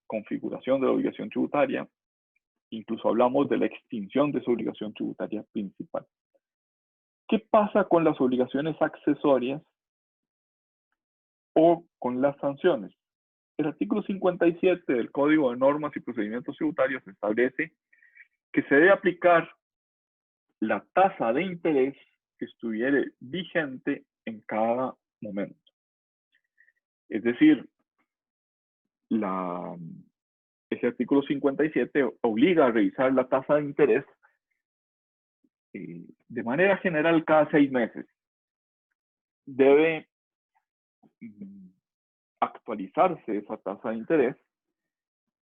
configuración de la obligación tributaria, incluso hablamos de la extinción de su obligación tributaria principal. ¿Qué pasa con las obligaciones accesorias o con las sanciones? El artículo 57 del Código de Normas y Procedimientos Tributarios establece que se debe aplicar la tasa de interés que estuviera vigente en cada momento. Es decir, ese artículo 57 obliga a revisar la tasa de interés de manera general cada 6 meses. Debe actualizarse esa tasa de interés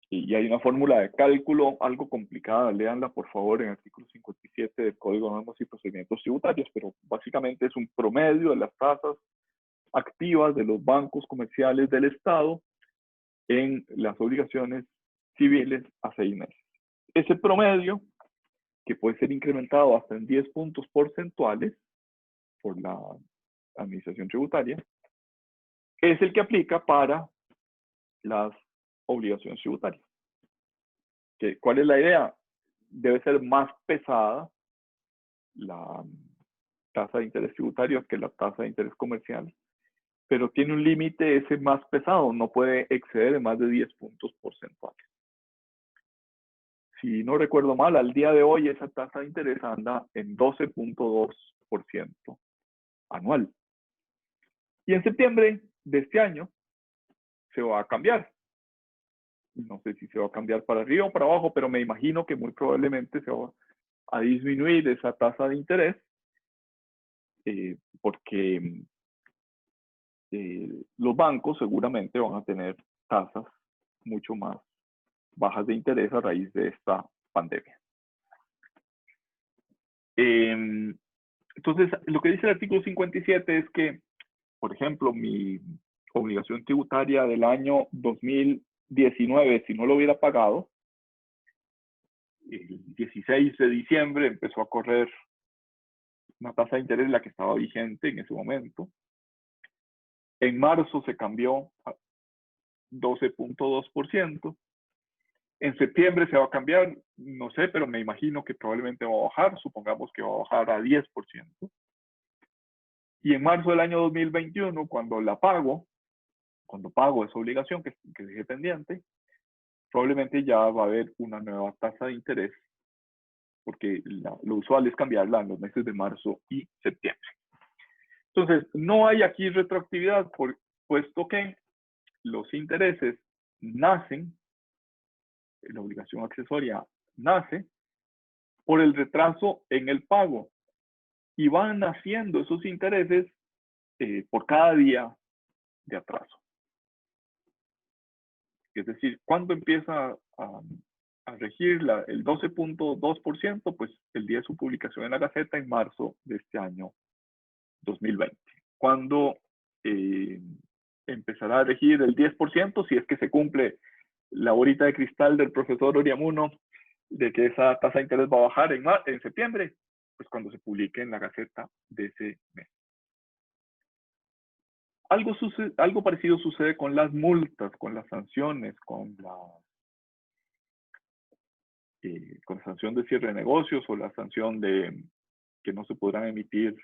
y hay una fórmula de cálculo algo complicada, léanla por favor en el artículo 57 del Código de Normas y Procedimientos Tributarios, pero básicamente es un promedio de las tasas activas de los bancos comerciales del Estado en las obligaciones civiles a 6 meses. Ese promedio, que puede ser incrementado hasta en 10 puntos porcentuales por la administración tributaria, es el que aplica para las obligaciones tributarias. ¿Cuál es la idea? Debe ser más pesada la tasa de interés tributario que la tasa de interés comercial, pero tiene un límite ese más pesado, no puede exceder de más de 10 puntos porcentuales. Si no recuerdo mal, al día de hoy esa tasa de interés anda en 12.2% anual. Y en septiembre de este año se va a cambiar. No sé si se va a cambiar para arriba o para abajo, pero me imagino que muy probablemente se va a disminuir esa tasa de interés porque los bancos seguramente van a tener tasas mucho más bajas de interés a raíz de esta pandemia. Entonces, lo que dice el artículo 57 es que, por ejemplo, mi obligación tributaria del año 2019, si no lo hubiera pagado, el 16 de diciembre empezó a correr una tasa de interés la que estaba vigente en ese momento. En marzo se cambió a 12.2%. En septiembre se va a cambiar, no sé, pero me imagino que probablemente va a bajar, supongamos que va a bajar a 10%. Y en marzo del año 2021, cuando pago esa obligación que dejé pendiente, probablemente ya va a haber una nueva tasa de interés, porque lo usual es cambiarla en los meses de marzo y septiembre. Entonces, no hay aquí retroactividad, puesto que los intereses nacen, la obligación accesoria nace por el retraso en el pago y van naciendo esos intereses por cada día de atraso. Es decir, ¿cuándo empieza a regir el 12.2%? Pues el día de su publicación en la Gaceta en marzo de este año 2020. ¿Cuándo empezará a regir el 10%? Si es que se cumple la bolita de cristal del profesor Oriamuno de que esa tasa de interés va a bajar en septiembre, pues cuando se publique en la Gaceta de ese mes. Algo parecido sucede con las multas, con las sanciones, con la sanción de cierre de negocios o la sanción de que no se podrán emitir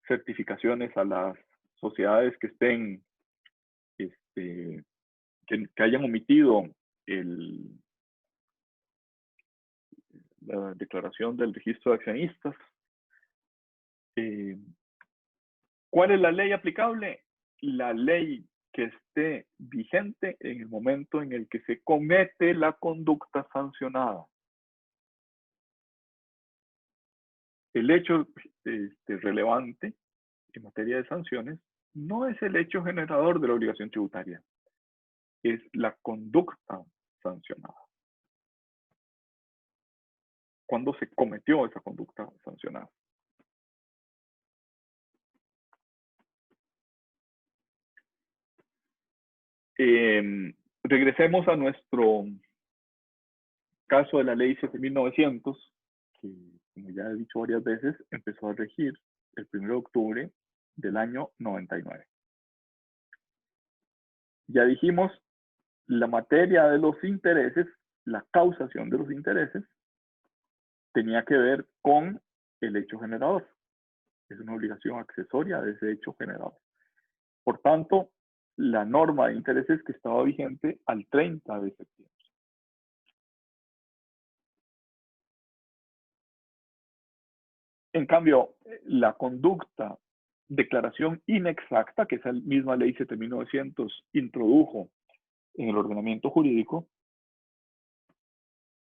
certificaciones a las sociedades que estén, que hayan omitido la declaración del registro de accionistas. ¿Cuál es la ley aplicable? La ley que esté vigente en el momento en el que se comete la conducta sancionada. El hecho relevante en materia de sanciones no es el hecho generador de la obligación tributaria, es la conducta sancionada. ¿Cuándo se cometió esa conducta sancionada? Regresemos a nuestro caso de la ley 7900, que, como ya he dicho varias veces, empezó a regir el 1 de octubre del año 99. Ya dijimos, la materia de los intereses, la causación de los intereses, tenía que ver con el hecho generador. Es una obligación accesoria de ese hecho generador. Por tanto, la norma de intereses que estaba vigente al 30 de septiembre. En cambio, la conducta, declaración inexacta, que esa misma ley 7900 introdujo en el ordenamiento jurídico,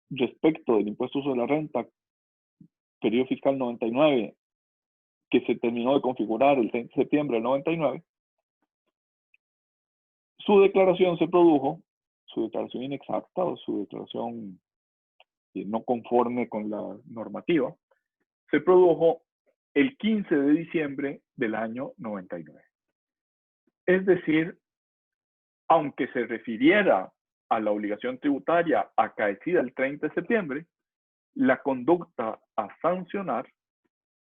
respecto del impuesto sobre la renta, periodo fiscal 99, que se terminó de configurar el 30 de septiembre del 99, su declaración se produjo, su declaración inexacta o su declaración no conforme con la normativa, se produjo el 15 de diciembre del año 99. Es decir, aunque se refiriera a la obligación tributaria acaecida el 30 de septiembre, la conducta a sancionar,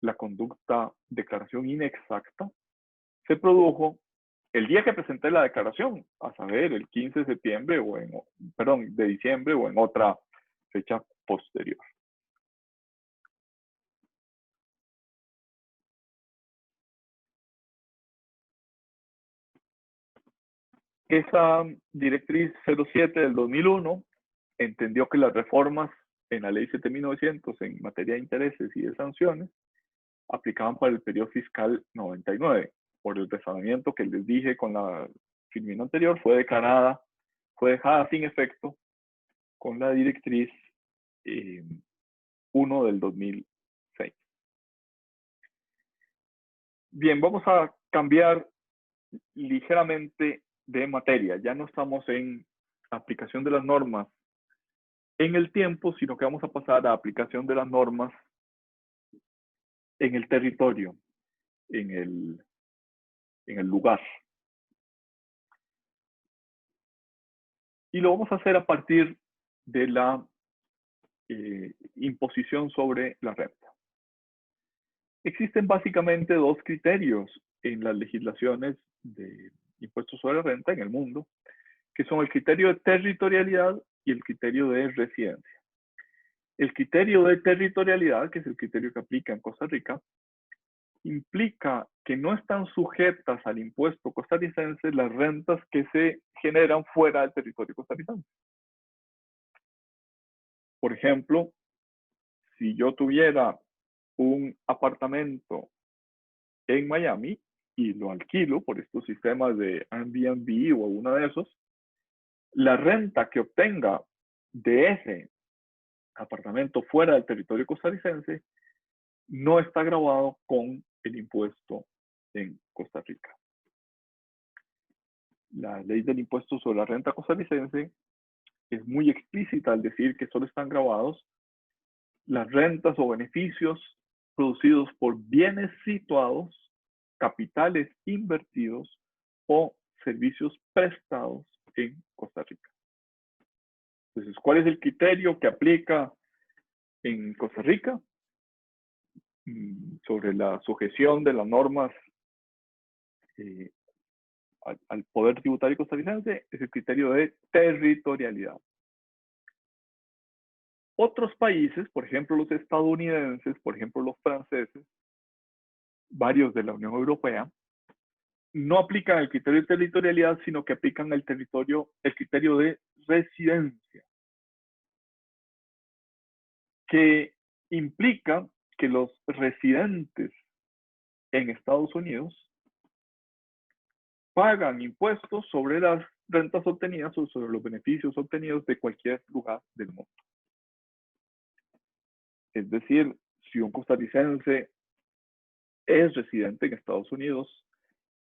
la conducta declaración inexacta, se produjo el día que presenté la declaración, a saber, el 15 de septiembre de diciembre o en otra fecha posterior. Esa directriz 07 del 2001 entendió que las reformas en la ley 7.900 en materia de intereses y de sanciones aplicaban para el periodo fiscal 99. Por el razonamiento que les dije con la filmina anterior, fue dejada sin efecto con la directriz 1 del 2006. Bien, vamos a cambiar ligeramente de materia. Ya no estamos en aplicación de las normas en el tiempo, sino que vamos a pasar a aplicación de las normas en el territorio, en el lugar. Y lo vamos a hacer a partir de la imposición sobre la renta. Existen básicamente dos criterios en las legislaciones de impuestos sobre la renta en el mundo, que son el criterio de territorialidad y el criterio de residencia. El criterio de territorialidad, que es el criterio que aplica en Costa Rica, implica que no están sujetas al impuesto costarricense las rentas que se generan fuera del territorio costarricense. Por ejemplo, si yo tuviera un apartamento en Miami y lo alquilo por estos sistemas de Airbnb o alguno de esos, la renta que obtenga de ese apartamento fuera del territorio costarricense no está gravado con el impuesto en Costa Rica. La ley del impuesto sobre la renta costarricense es muy explícita al decir que solo están gravados las rentas o beneficios producidos por bienes situados, capitales invertidos o servicios prestados en Costa Rica. Entonces, ¿cuál es el criterio que aplica en Costa Rica sobre la sujeción de las normas al poder tributario costarricense? Es el criterio de territorialidad. Otros países, por ejemplo los estadounidenses, por ejemplo los franceses, varios de la Unión Europea, no aplican el criterio de territorialidad, sino que aplican el criterio de residencia, que implica que los residentes en Estados Unidos pagan impuestos sobre las rentas obtenidas o sobre los beneficios obtenidos de cualquier lugar del mundo. Es decir, si un costarricense es residente en Estados Unidos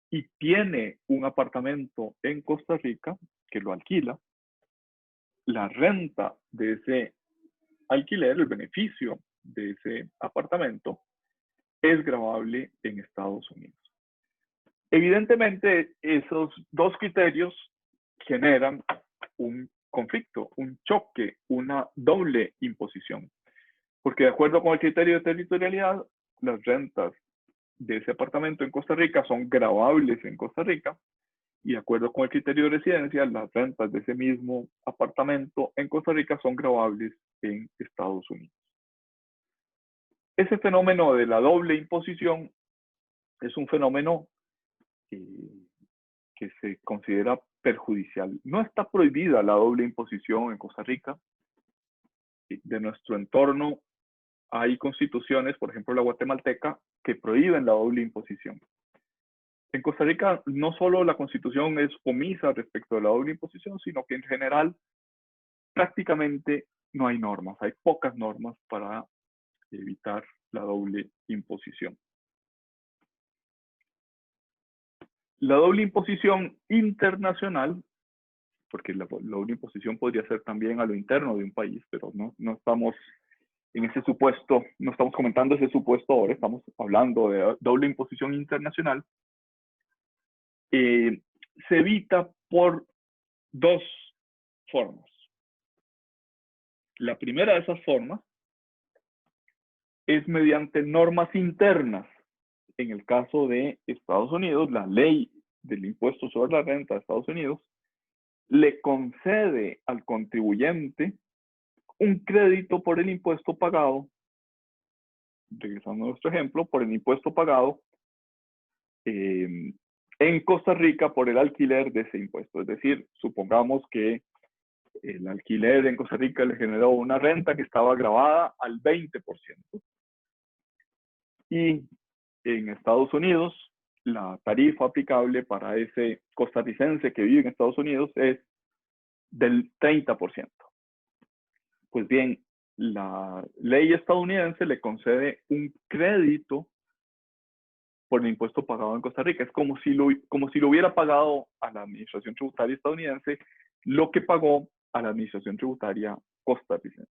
y tiene un apartamento en Costa Rica que lo alquila, la renta de ese alquiler, el beneficio de ese apartamento, es gravable en Estados Unidos. Evidentemente, esos dos criterios generan un conflicto, un choque, una doble imposición. Porque de acuerdo con el criterio de territorialidad, las rentas de ese apartamento en Costa Rica son gravables en Costa Rica, y de acuerdo con el criterio de residencia, las rentas de ese mismo apartamento en Costa Rica son gravables en Estados Unidos. Ese fenómeno de la doble imposición es un fenómeno que se considera perjudicial. No está prohibida la doble imposición en Costa Rica. De nuestro entorno hay constituciones, por ejemplo la guatemalteca, que prohíben la doble imposición. En Costa Rica no solo la Constitución es omisa respecto a la doble imposición, sino que en general prácticamente no hay normas, hay pocas normas para evitar la doble imposición. La doble imposición internacional, porque la doble imposición podría ser también a lo interno de un país, pero no estamos en ese supuesto, no estamos comentando ese supuesto ahora, estamos hablando de doble imposición internacional. Se evita por dos formas. La primera de esas formas es mediante normas internas. En el caso de Estados Unidos, la ley del impuesto sobre la renta de Estados Unidos le concede al contribuyente un crédito por el impuesto pagado, regresando a nuestro ejemplo, por el impuesto pagado en Costa Rica por el alquiler de ese impuesto. Es decir, supongamos que el alquiler en Costa Rica le generó una renta que estaba grabada al 20%. Y en Estados Unidos, la tarifa aplicable para ese costarricense que vive en Estados Unidos es del 30%. Pues bien, la ley estadounidense le concede un crédito por el impuesto pagado en Costa Rica. Es como si lo hubiera pagado a la administración tributaria estadounidense lo que pagó a la administración tributaria costarricense.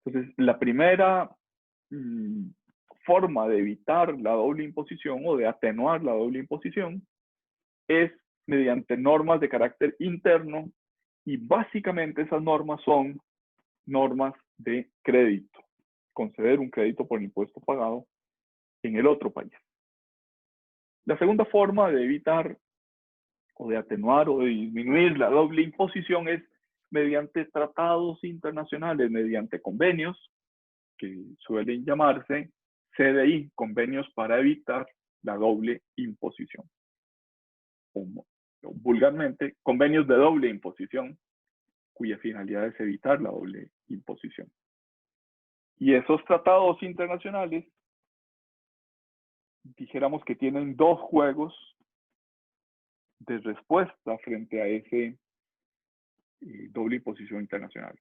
Entonces, la primera forma de evitar la doble imposición o de atenuar la doble imposición es mediante normas de carácter interno, y básicamente esas normas son normas de crédito, conceder un crédito por impuesto pagado en el otro país. La segunda forma de evitar o de atenuar o de disminuir la doble imposición es mediante tratados internacionales, mediante convenios que suelen llamarse CDI, convenios para evitar la doble imposición. O vulgarmente, convenios de doble imposición, cuya finalidad es evitar la doble imposición. Y esos tratados internacionales, dijéramos que tienen dos juegos de respuesta frente a ese doble imposición internacional.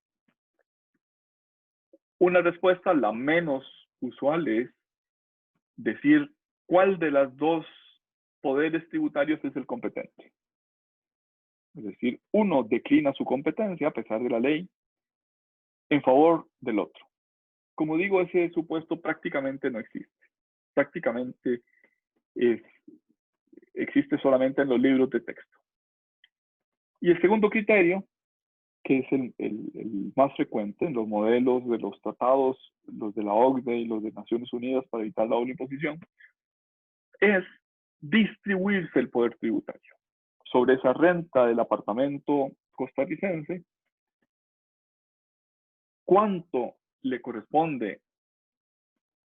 Una respuesta, la menos usual, es decir cuál de las dos poderes tributarios es el competente. Es decir, uno declina su competencia a pesar de la ley en favor del otro. Como digo, ese supuesto prácticamente no existe. Prácticamente existe solamente en los libros de texto. Y el segundo criterio, que es el más frecuente en los modelos de los tratados, los de la OCDE y los de Naciones Unidas para evitar la doble imposición, es distribuirse el poder tributario. Sobre esa renta del apartamento costarricense, ¿cuánto le corresponde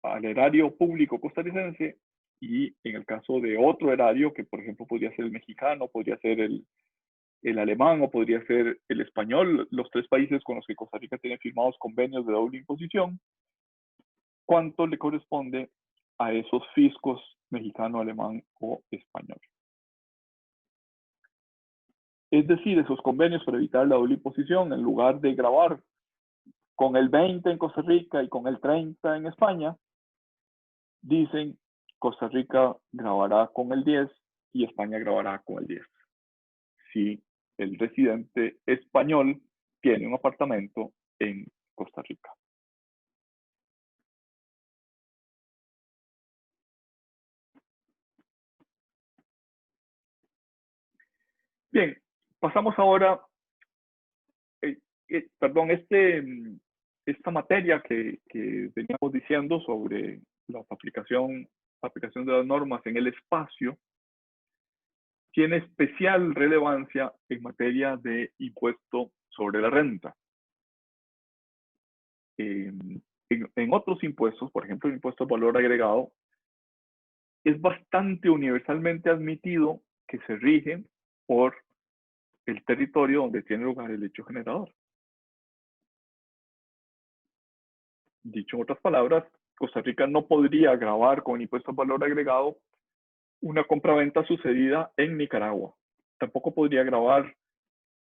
al erario público costarricense? Y en el caso de otro erario, que por ejemplo podría ser el mexicano, podría ser el alemán o podría ser el español, los tres países con los que Costa Rica tiene firmados convenios de doble imposición, ¿cuánto le corresponde a esos fiscos mexicano, alemán o español? Es decir, esos convenios para evitar la doble imposición, en lugar de gravar con el 20 en Costa Rica y con el 30 en España, dicen Costa Rica grabará con el 10 y España grabará con el 10. Si el residente español tiene un apartamento en Costa Rica. Bien, pasamos ahora, esta materia que veníamos diciendo sobre la aplicación de las normas en el espacio, tiene especial relevancia en materia de impuesto sobre la renta. En otros impuestos, por ejemplo, el impuesto al valor agregado, es bastante universalmente admitido que se rige por el territorio donde tiene lugar el hecho generador. Dicho en otras palabras, Costa Rica no podría gravar con impuesto al valor agregado una compraventa sucedida en Nicaragua. Tampoco podría gravar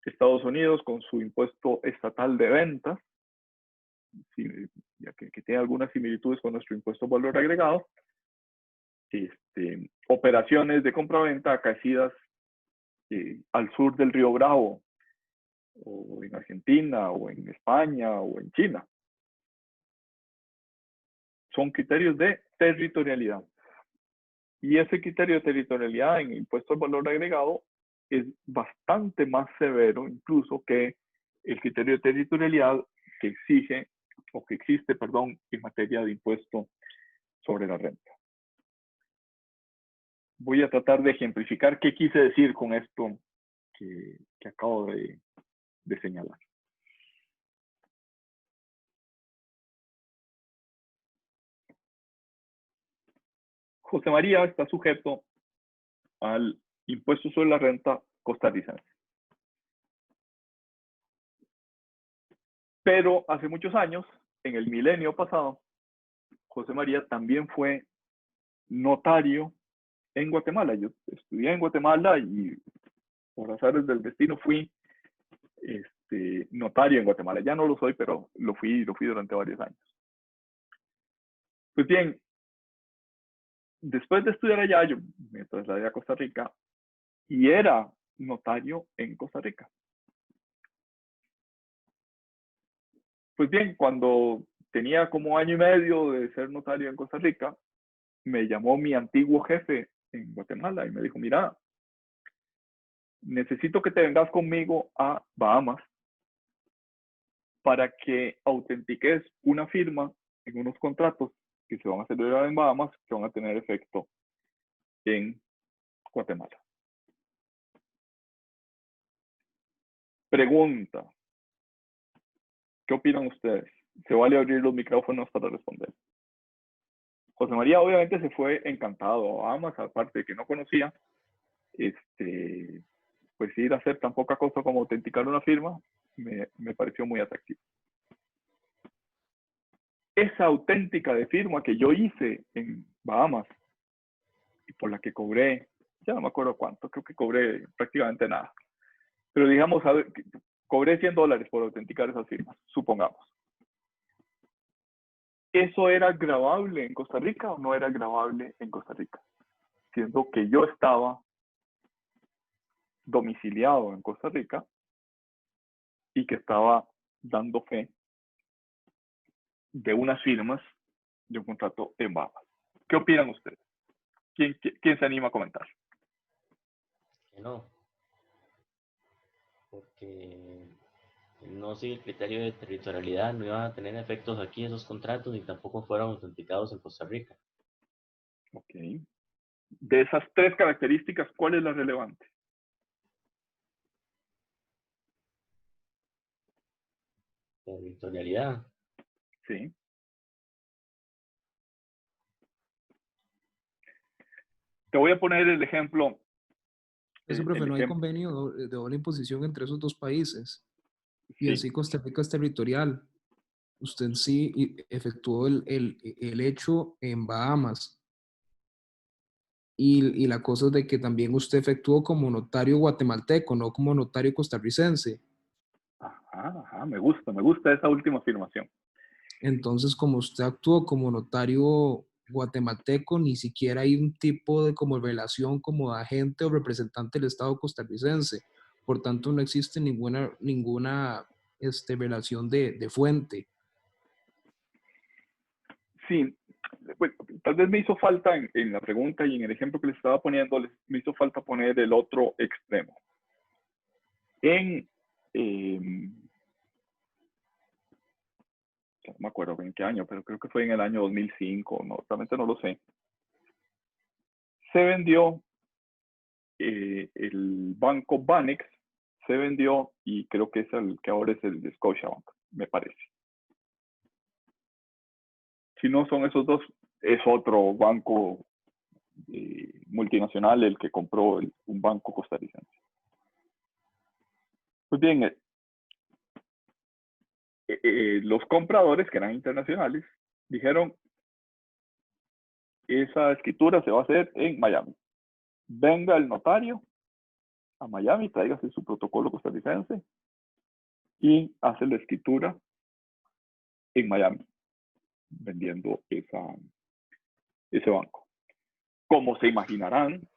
Estados Unidos con su impuesto estatal de ventas, ya que tiene algunas similitudes con nuestro impuesto al valor agregado. Operaciones de compraventa acaecidas al sur del río Bravo, o en Argentina, o en España, o en China. Son criterios de territorialidad. Y ese criterio de territorialidad en impuesto al valor agregado es bastante más severo incluso que el criterio de territorialidad que existe, en materia de impuesto sobre la renta. Voy a tratar de ejemplificar qué quise decir con esto que acabo de señalar. José María está sujeto al impuesto sobre la renta costarricense. Pero hace muchos años, en el milenio pasado, José María también fue notario en Guatemala. Yo estudié en Guatemala y por azares del destino fui notario en Guatemala. Ya no lo soy, pero lo fui durante varios años. Pues bien, después de estudiar allá, yo me trasladé a Costa Rica y era notario en Costa Rica. Pues bien, cuando tenía como año y medio de ser notario en Costa Rica, me llamó mi antiguo jefe en Guatemala y me dijo, mira, necesito que te vengas conmigo a Bahamas para que autentiques una firma en unos contratos que se van a celebrar en Bahamas que van a tener efecto en Guatemala. Pregunta, ¿qué opinan ustedes? Se vale abrir los micrófonos para responder. José María obviamente se fue encantado a Bahamas, aparte de que no conocía, pues ir a hacer tan poca cosa como autenticar una firma, me pareció muy atractivo. Esa auténtica de firma que yo hice en Bahamas y por la que cobré, ya no me acuerdo cuánto, creo que cobré prácticamente nada. Pero digamos, a ver, cobré $100 por autenticar esas firmas, supongamos. ¿Eso era grabable en Costa Rica o no era grabable en Costa Rica? Siendo que yo estaba domiciliado en Costa Rica y que estaba dando fe de unas firmas de un contrato en Bahamas. ¿Qué opinan ustedes? ¿Quién se anima a comentar? Que no, porque no sigue el criterio de territorialidad, no iban a tener efectos aquí esos contratos ni tampoco fueron autenticados en Costa Rica. Ok. De esas tres características, ¿cuál es la relevante? Territorialidad. Sí. Te voy a poner el ejemplo. Eso, profe, no hay convenio de doble imposición entre esos dos países. Y Sí. así Costa Rica es territorial. Usted sí efectuó el hecho en Bahamas. Y la cosa es de que también usted efectuó como notario guatemalteco, no como notario costarricense. Ajá, me gusta esa última afirmación. Entonces, como usted actuó como notario guatemalteco, ni siquiera hay un tipo de como relación como agente o representante del Estado costarricense. Por tanto, no existe ninguna relación de fuente. Sí, pues, tal vez me hizo falta en la pregunta y en el ejemplo que les estaba poniendo, me hizo falta poner el otro extremo. No me acuerdo en qué año, pero creo que fue en el año 2005, no, realmente no lo sé. Se vendió el banco Banex, se vendió y creo que es el que ahora es el de Scotiabank, me parece. Si no son esos dos, es otro banco multinacional el que compró un banco costarricense. Pues bien, los compradores, que eran internacionales, dijeron, esa escritura se va a hacer en Miami. Venga el notario a Miami, tráigase su protocolo costarricense y hace la escritura en Miami, vendiendo ese banco. Como se imaginarán,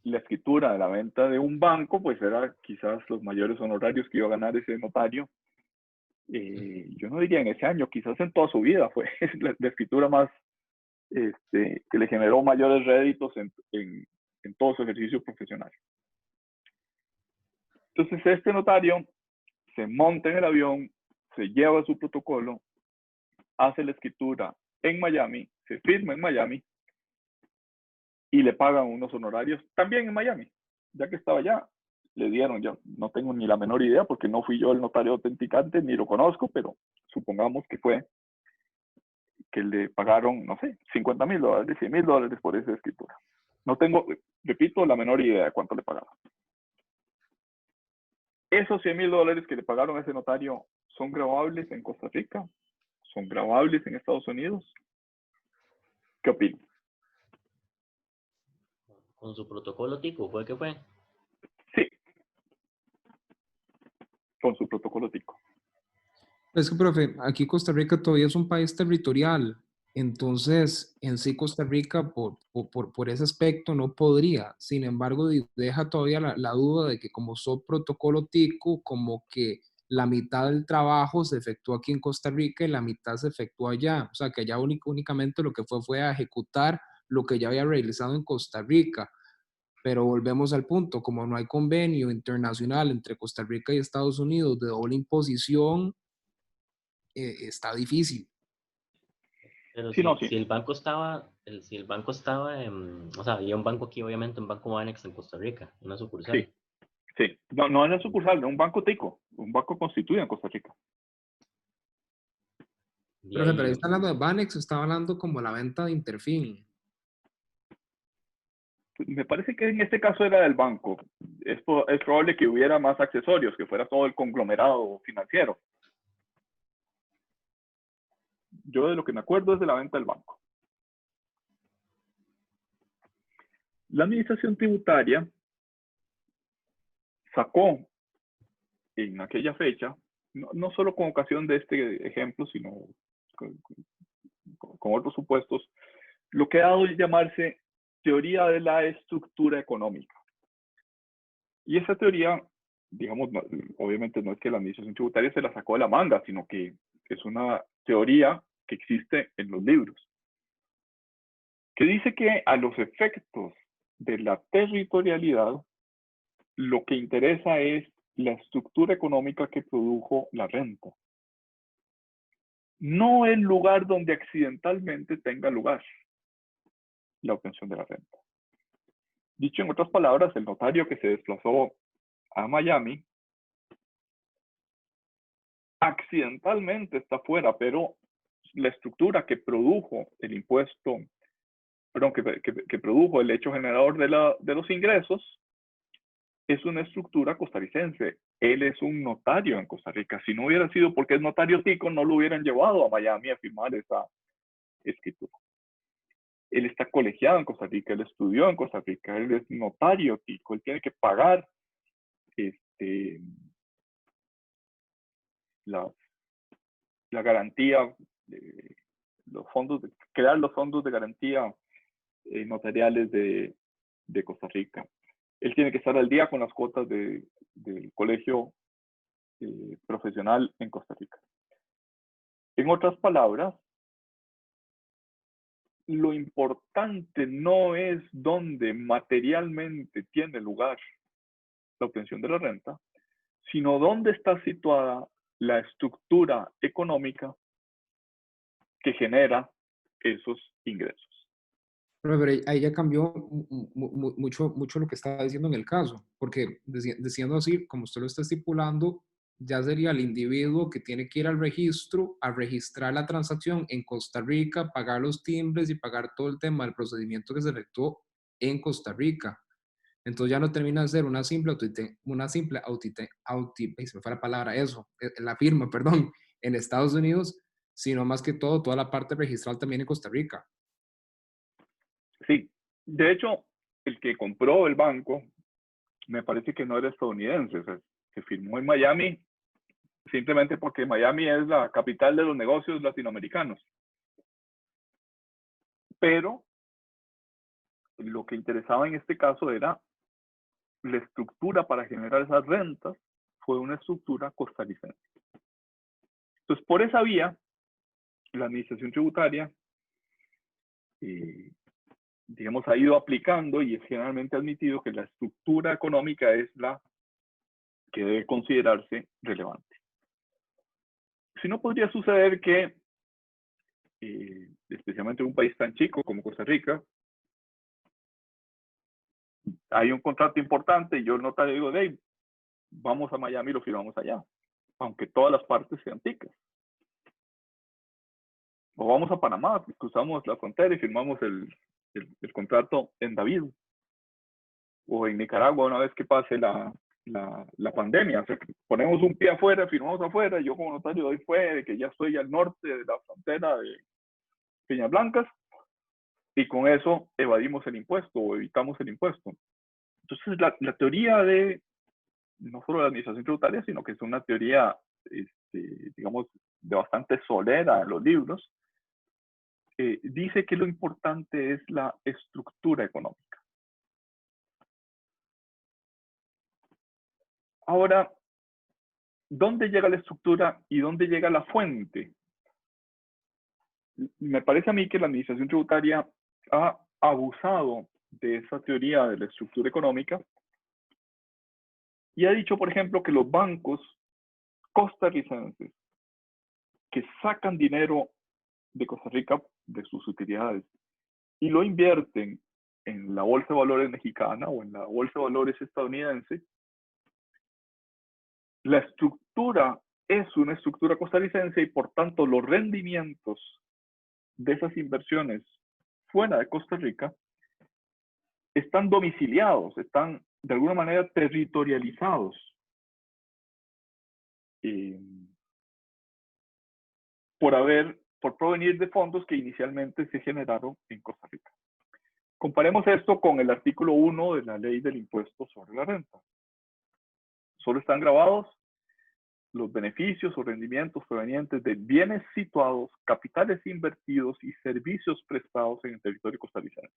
la escritura de la venta de un banco, pues era quizás los mayores honorarios que iba a ganar ese notario. Yo no diría en ese año, quizás en toda su vida, fue la escritura más que le generó mayores réditos en todo su ejercicio profesional. Entonces este notario se monta en el avión, se lleva su protocolo, hace la escritura en Miami, se firma en Miami y le pagan unos honorarios también en Miami. Ya que estaba allá, le dieron, yo no tengo ni la menor idea porque no fui yo el notario autenticante ni lo conozco, pero supongamos que fue que le pagaron, no sé, $50,000, $100,000 por esa escritura. No tengo, repito, la menor idea de cuánto le pagaron. Esos $100,000 que le pagaron a ese notario son grabables en Costa Rica, son grabables en Estados Unidos. ¿Qué opinas? Con su protocolo tico, ¿fue que fue? Sí, con su protocolo tico. Es que, profe, aquí Costa Rica todavía es un país territorial, entonces en sí Costa Rica por ese aspecto no podría. Sin embargo, deja todavía la duda de que como son protocolo tico, como que la mitad del trabajo se efectúa aquí en Costa Rica y la mitad se efectúa allá. O sea, que allá únicamente lo que fue a ejecutar lo que ya había realizado en Costa Rica. Pero volvemos al punto, como no hay convenio internacional entre Costa Rica y Estados Unidos de doble imposición, está difícil. Pero Sí, no, si sí, el banco estaba, si el banco estaba en, o sea, había un banco aquí, obviamente, un banco Banex en Costa Rica, una sucursal. sí, sí. No, no es la sucursal, no un banco tico, un banco constituido en Costa Rica. De Pero ahí ahí, está hablando de Banex, está hablando como la venta de Interfin. Me parece que en este caso era del banco. Es probable que hubiera más accesorios, que fuera todo el conglomerado financiero. Yo de lo que me acuerdo es de la venta del banco. La administración tributaria sacó en aquella fecha, no solo con ocasión de este ejemplo, sino con otros supuestos, lo que ha dado es llamarse teoría de la estructura económica. Y esa teoría, digamos, obviamente no es que la administración tributaria se la sacó de la manga, sino que es una teoría que existe en los libros, que dice que a los efectos de la territorialidad, lo que interesa es la estructura económica que produjo la renta, no el lugar donde accidentalmente tenga lugar la obtención de la renta. Dicho en otras palabras, el notario que se desplazó a Miami accidentalmente está fuera, pero la estructura que produjo el impuesto, perdón, que produjo el hecho generador de los ingresos, es una estructura costarricense. Él es un notario en Costa Rica. Si no hubiera sido porque es notario tico, no lo hubieran llevado a Miami a firmar esa escritura. Él está colegiado en Costa Rica, él estudió en Costa Rica, él es notario tico, él tiene que pagar la garantía, los fondos, crear los fondos de garantía notariales de Costa Rica. Él tiene que estar al día con las cuotas del colegio profesional en Costa Rica. En otras palabras, lo importante no es dónde materialmente tiene lugar la obtención de la renta, sino dónde está situada la estructura económica que genera esos ingresos. Pero ahí ya cambió mucho lo que estaba diciendo en el caso, porque diciendo así, como usted lo está estipulando, ya sería el individuo que tiene que ir al registro a registrar la transacción en Costa Rica, pagar los timbres y pagar todo el tema del procedimiento que se efectuó en Costa Rica. Entonces ya no termina de ser una simple se me fue la palabra, eso, la firma, perdón, en Estados Unidos, sino más que todo, toda la parte registral también en Costa Rica. Sí, de hecho, el que compró el banco, me parece que no era estadounidense, o sea, se firmó en Miami simplemente porque Miami es la capital de los negocios latinoamericanos. Pero lo que interesaba en este caso era la estructura para generar esas rentas, fue una estructura costarricense. Entonces, por esa vía, la administración tributaria, digamos, ha ido aplicando y es generalmente admitido que la estructura económica es la que debe considerarse relevante. Si no, podría suceder que, especialmente en un país tan chico como Costa Rica, hay un contrato importante y yo no te digo, Dave, vamos a Miami y lo firmamos allá, aunque todas las partes sean ticas. O vamos a Panamá, cruzamos la frontera y firmamos el contrato en David. O en Nicaragua, una vez que pase la pandemia. O sea, ponemos un pie afuera, firmamos afuera, yo como notario doy fe de que ya estoy al norte de la frontera de Peñas Blancas, y con eso evadimos el impuesto o evitamos el impuesto. Entonces, la teoría de, no solo de la administración tributaria, sino que es una teoría, digamos, de bastante solera en los libros, dice que lo importante es la estructura económica. Ahora, ¿dónde llega la estructura y dónde llega la fuente? Me parece a mí que la administración tributaria ha abusado de esa teoría de la estructura económica y ha dicho, por ejemplo, que los bancos costarricenses que sacan dinero de Costa Rica, de sus utilidades, y lo invierten en la Bolsa de Valores mexicana o en la Bolsa de Valores estadounidense, la estructura es una estructura costarricense y por tanto los rendimientos de esas inversiones fuera de Costa Rica están domiciliados, están de alguna manera territorializados. Por provenir de fondos que inicialmente se generaron en Costa Rica. Comparemos esto con el artículo 1 de la Ley del Impuesto sobre la Renta. Solo están grabados los beneficios o rendimientos provenientes de bienes situados, capitales invertidos y servicios prestados en el territorio costarricense.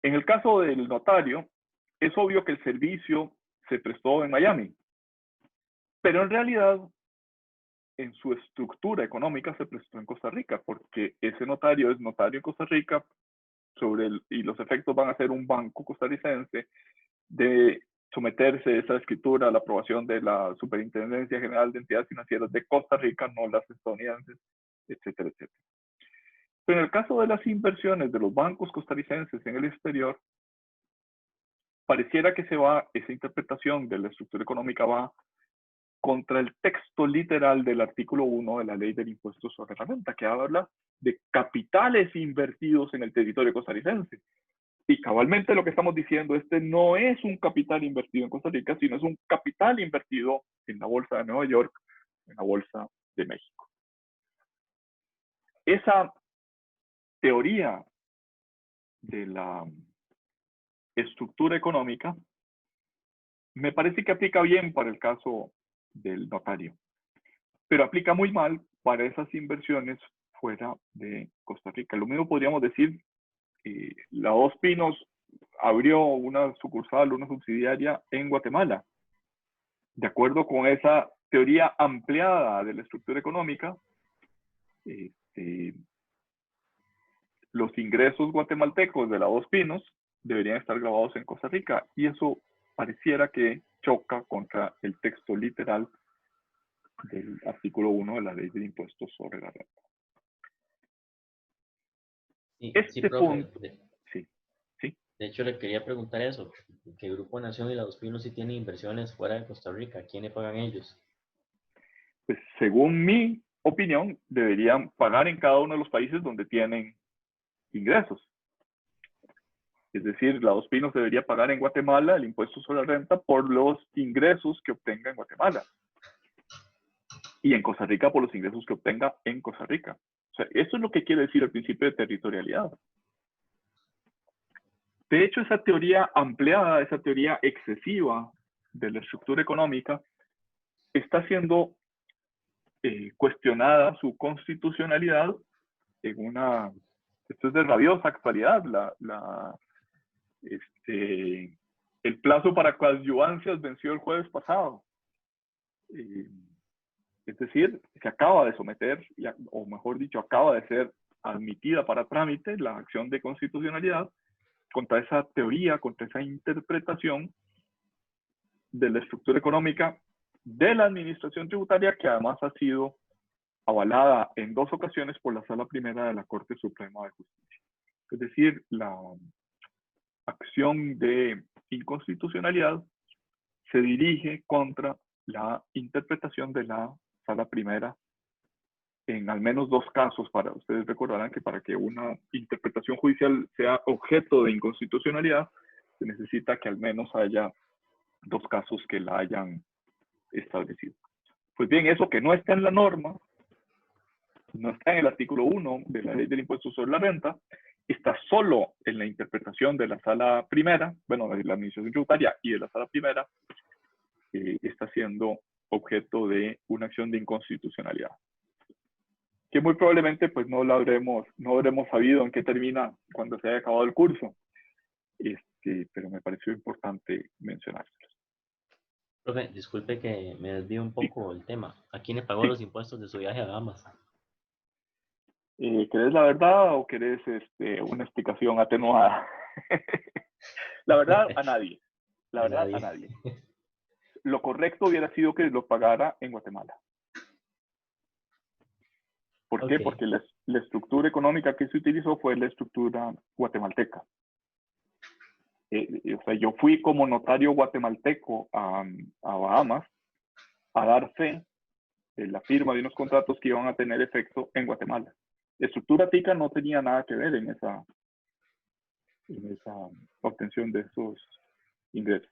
En el caso del notario, es obvio que el servicio se prestó en Miami, pero en realidad, en su estructura económica se prestó en Costa Rica, porque ese notario es notario en Costa Rica, y los efectos van a ser un banco costarricense, de someterse a esa escritura a la aprobación de la Superintendencia General de Entidades Financieras de Costa Rica, no las estadounidenses, etcétera, etcétera. Pero en el caso de las inversiones de los bancos costarricenses en el exterior, pareciera que esa interpretación de la estructura económica va contra el texto literal del artículo 1 de la Ley del Impuesto sobre la Renta, que habla de capitales invertidos en el territorio costarricense. Y cabalmente lo que estamos diciendo, no es un capital invertido en Costa Rica, sino es un capital invertido en la Bolsa de Nueva York, en la Bolsa de México. Esa teoría de la estructura económica me parece que aplica bien para el caso del notario, pero aplica muy mal para esas inversiones fuera de Costa Rica. Lo mismo podríamos decir, la Dos Pinos abrió una sucursal, una subsidiaria en Guatemala. De acuerdo con esa teoría ampliada de la estructura económica, los ingresos guatemaltecos de la Dos Pinos deberían estar grabados en Costa Rica, y eso pareciera que choca contra el texto literal del artículo 1 de la Ley del Impuesto sobre la Renta. Sí, profe, punto, sí. De hecho, le quería preguntar eso, que Grupo Nación y la Dos Pinos sí tienen inversiones fuera de Costa Rica. ¿Quién le pagan ellos? Pues según mi opinión, deberían pagar en cada uno de los países donde tienen ingresos. Es decir, la Dos Pinos debería pagar en Guatemala el impuesto sobre la renta por los ingresos que obtenga en Guatemala. Y en Costa Rica por los ingresos que obtenga en Costa Rica. O sea, eso es lo que quiere decir el principio de territorialidad. De hecho, esa teoría ampliada, esa teoría excesiva de la estructura económica, está siendo cuestionada su constitucionalidad en una... Esto es de rabiosa actualidad. El plazo para coadyuvancias venció el jueves pasado. Es decir, se acaba de someter, o mejor dicho, acaba de ser admitida para trámite la acción de constitucionalidad contra esa teoría, contra esa interpretación de la estructura económica de la administración tributaria, que además ha sido avalada en 2 ocasiones por la Sala Primera de la Corte Suprema de Justicia. Es decir, la acción de inconstitucionalidad se dirige contra la interpretación de la sala primera en al menos 2 casos. Ustedes recordarán que para que una interpretación judicial sea objeto de inconstitucionalidad, se necesita que al menos haya 2 casos que la hayan establecido. Pues bien, eso que no está en la norma, no está en el artículo 1 de la ley del impuesto sobre la renta, está solo en la interpretación de la sala primera, bueno, de la administración tributaria y de la sala primera, está siendo objeto de una acción de inconstitucionalidad. Que muy probablemente pues no habremos sabido en qué termina cuando se haya acabado el curso, pero me pareció importante mencionárselo. Profe, disculpe que me desvío un poco el tema. ¿A quién le pagó Sí. los impuestos de su viaje a Bahamas? ¿Querés la verdad o querés una explicación atenuada? La verdad, a nadie. La verdad, a nadie. Lo correcto hubiera sido que lo pagara en Guatemala. ¿Por qué? Porque la estructura económica que se utilizó fue la estructura guatemalteca. O sea, yo fui como notario guatemalteco a Bahamas a dar fe de la firma de unos contratos que iban a tener efecto en Guatemala. La estructura tica no tenía nada que ver en esa obtención de esos ingresos.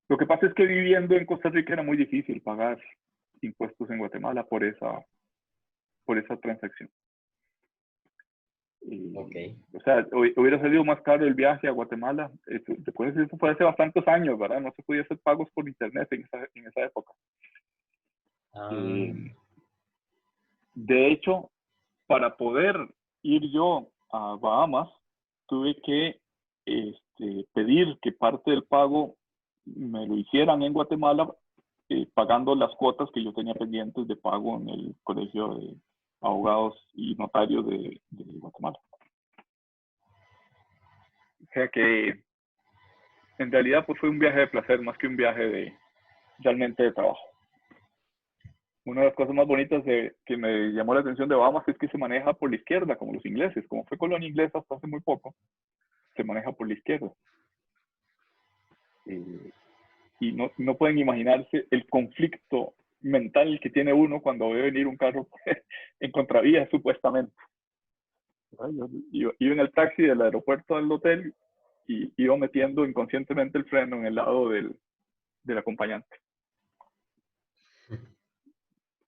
Lo que pasa es que viviendo en Costa Rica era muy difícil pagar impuestos en Guatemala por esa transacción. O sea, hubiera salido más caro el viaje a Guatemala. Eso fue hace bastantes años, ¿verdad? No se podía hacer pagos por internet en esa época. De hecho, para poder ir yo a Bahamas, tuve que pedir que parte del pago me lo hicieran en Guatemala, pagando las cuotas que yo tenía pendientes de pago en el Colegio de Abogados y Notarios de Guatemala. O sea que en realidad pues fue un viaje de placer más que un viaje realmente de trabajo. Una de las cosas más bonitas que me llamó la atención de Bahamas es que se maneja por la izquierda, como los ingleses. Como fue colonia inglesa hasta hace muy poco, se maneja por la izquierda. Y no pueden imaginarse el conflicto mental que tiene uno cuando ve venir un carro en contravía, supuestamente. Yo iba en el taxi del aeropuerto al hotel y iba metiendo inconscientemente el freno en el lado del acompañante.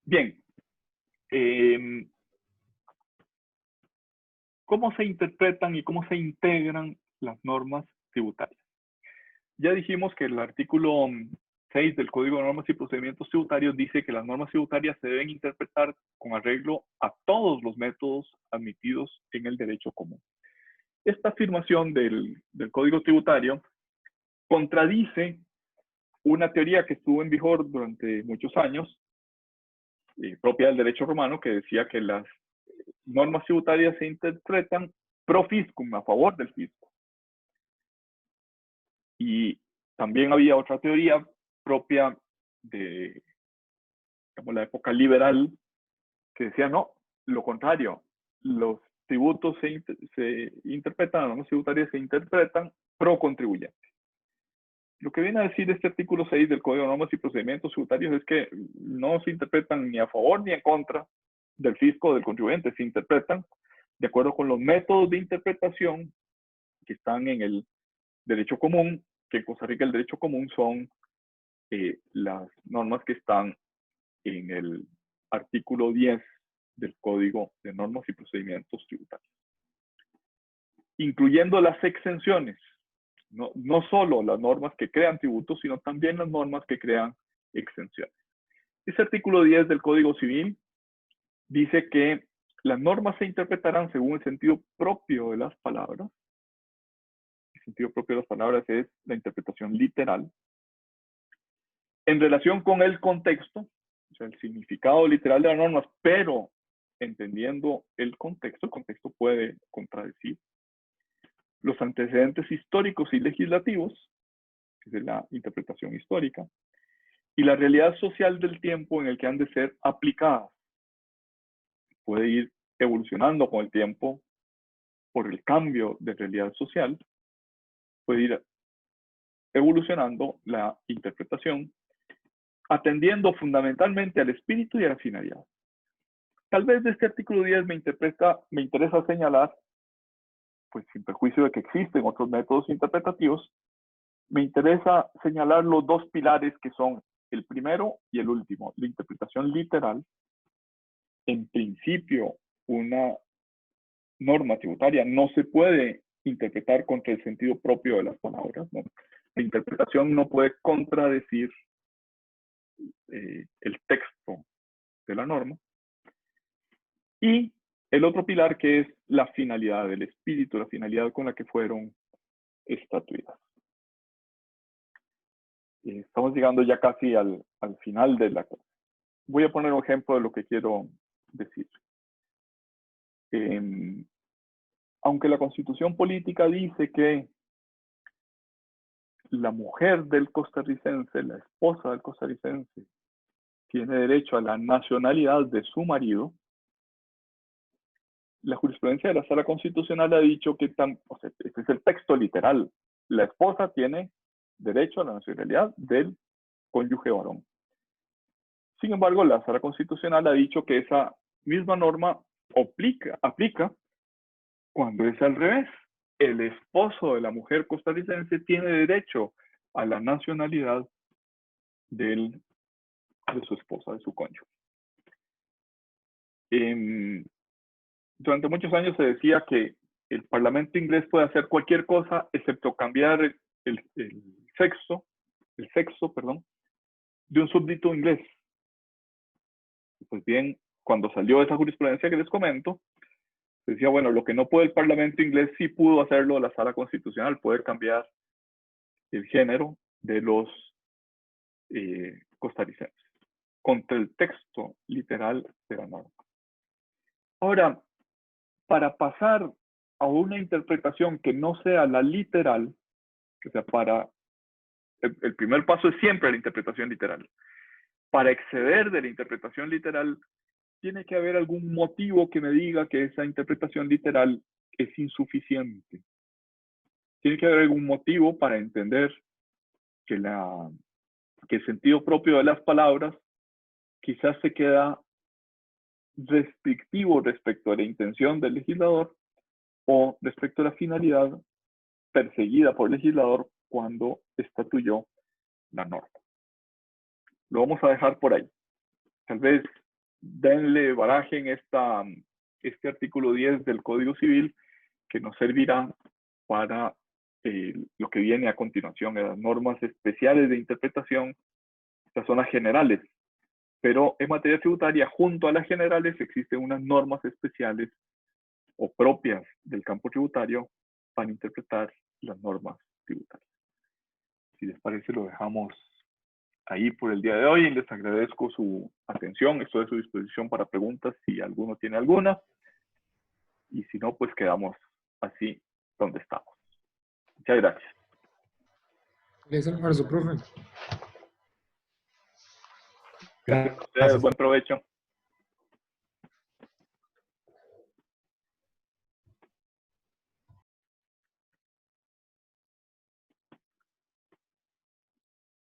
Bien. ¿Cómo se interpretan y cómo se integran las normas tributarias? Ya dijimos que el artículo 6 del Código de Normas y Procedimientos Tributarios dice que las normas tributarias se deben interpretar con arreglo a todos los métodos admitidos en el derecho común. Esta afirmación del Código Tributario contradice una teoría que estuvo en vigor durante muchos años, propia del derecho romano, que decía que las normas tributarias se interpretan pro fiscum, a favor del fisco. Y también había otra teoría propia de, digamos, la época liberal, que decía no, lo contrario, los tributos se interpretan, las normas tributarias se interpretan pro contribuyente. Lo que viene a decir este artículo 6 del Código de Normas y Procedimientos Tributarios es que no se interpretan ni a favor ni en contra del fisco o del contribuyente, se interpretan de acuerdo con los métodos de interpretación que están en el derecho común, que en Costa Rica el derecho común son las normas que están en el artículo 10 del Código de Normas y Procedimientos Tributarios. Incluyendo las exenciones, no solo las normas que crean tributos, sino también las normas que crean exenciones. Este artículo 10 del Código Civil dice que las normas se interpretarán según el sentido propio de las palabras. El sentido propio de las palabras es la interpretación literal. En relación con el contexto, o sea, el significado literal de las normas, pero entendiendo el contexto puede contradecir. Los antecedentes históricos y legislativos, que es la interpretación histórica, y la realidad social del tiempo en el que han de ser aplicadas. Puede ir evolucionando con el tiempo por el cambio de realidad social, puede ir evolucionando la interpretación atendiendo fundamentalmente al espíritu y a la finalidad. Tal vez de este artículo 10 me interesa señalar, pues sin perjuicio de que existen otros métodos interpretativos, me interesa señalar los dos pilares que son el primero y el último. La interpretación literal, en principio, una norma tributaria no se puede interpretar contra el sentido propio de las palabras, ¿no? La interpretación no puede contradecir el texto de la norma. Y el otro pilar que es la finalidad del espíritu, la finalidad con la que fueron estatuidas. Estamos llegando ya casi al final de la clase. Voy a poner un ejemplo de lo que quiero decir. Aunque la Constitución política dice que la mujer del costarricense, la esposa del costarricense, tiene derecho a la nacionalidad de su marido, la jurisprudencia de la Sala Constitucional ha dicho que, este es el texto literal, la esposa tiene derecho a la nacionalidad del cónyuge varón. Sin embargo, la Sala Constitucional ha dicho que esa misma norma aplica cuando es al revés. El esposo de la mujer costarricense tiene derecho a la nacionalidad de su esposa, de su cónyuge. Durante muchos años se decía que el Parlamento inglés puede hacer cualquier cosa excepto cambiar el sexo, de un súbdito inglés. Pues bien, cuando salió esa jurisprudencia que les comento, se decía, bueno, lo que no puede el Parlamento inglés sí pudo hacerlo la Sala Constitucional, poder cambiar el género de los costarricenses contra el texto literal de la norma. Ahora, para pasar a una interpretación que no sea la literal, o sea, el primer paso es siempre la interpretación literal. Para exceder de la interpretación literal, tiene que haber algún motivo que me diga que esa interpretación literal es insuficiente. Tiene que haber algún motivo para entender que el sentido propio de las palabras quizás se queda restrictivo respecto a la intención del legislador o respecto a la finalidad perseguida por el legislador cuando estatuyó la norma. Lo vamos a dejar por ahí. Tal vez denle baraje en este artículo 10 del Código Civil que nos servirá para lo que viene a continuación, las normas especiales de interpretación. Estas son las generales, pero en materia tributaria, junto a las generales, existen unas normas especiales o propias del campo tributario para interpretar las normas tributarias. Si les parece, lo dejamos ahí por el día de hoy. Les agradezco su atención. Estoy a su disposición para preguntas si alguno tiene alguna. Y si no, pues quedamos así donde estamos. Muchas gracias. Feliz almuerzo, profe. Gracias a ustedes. Buen provecho.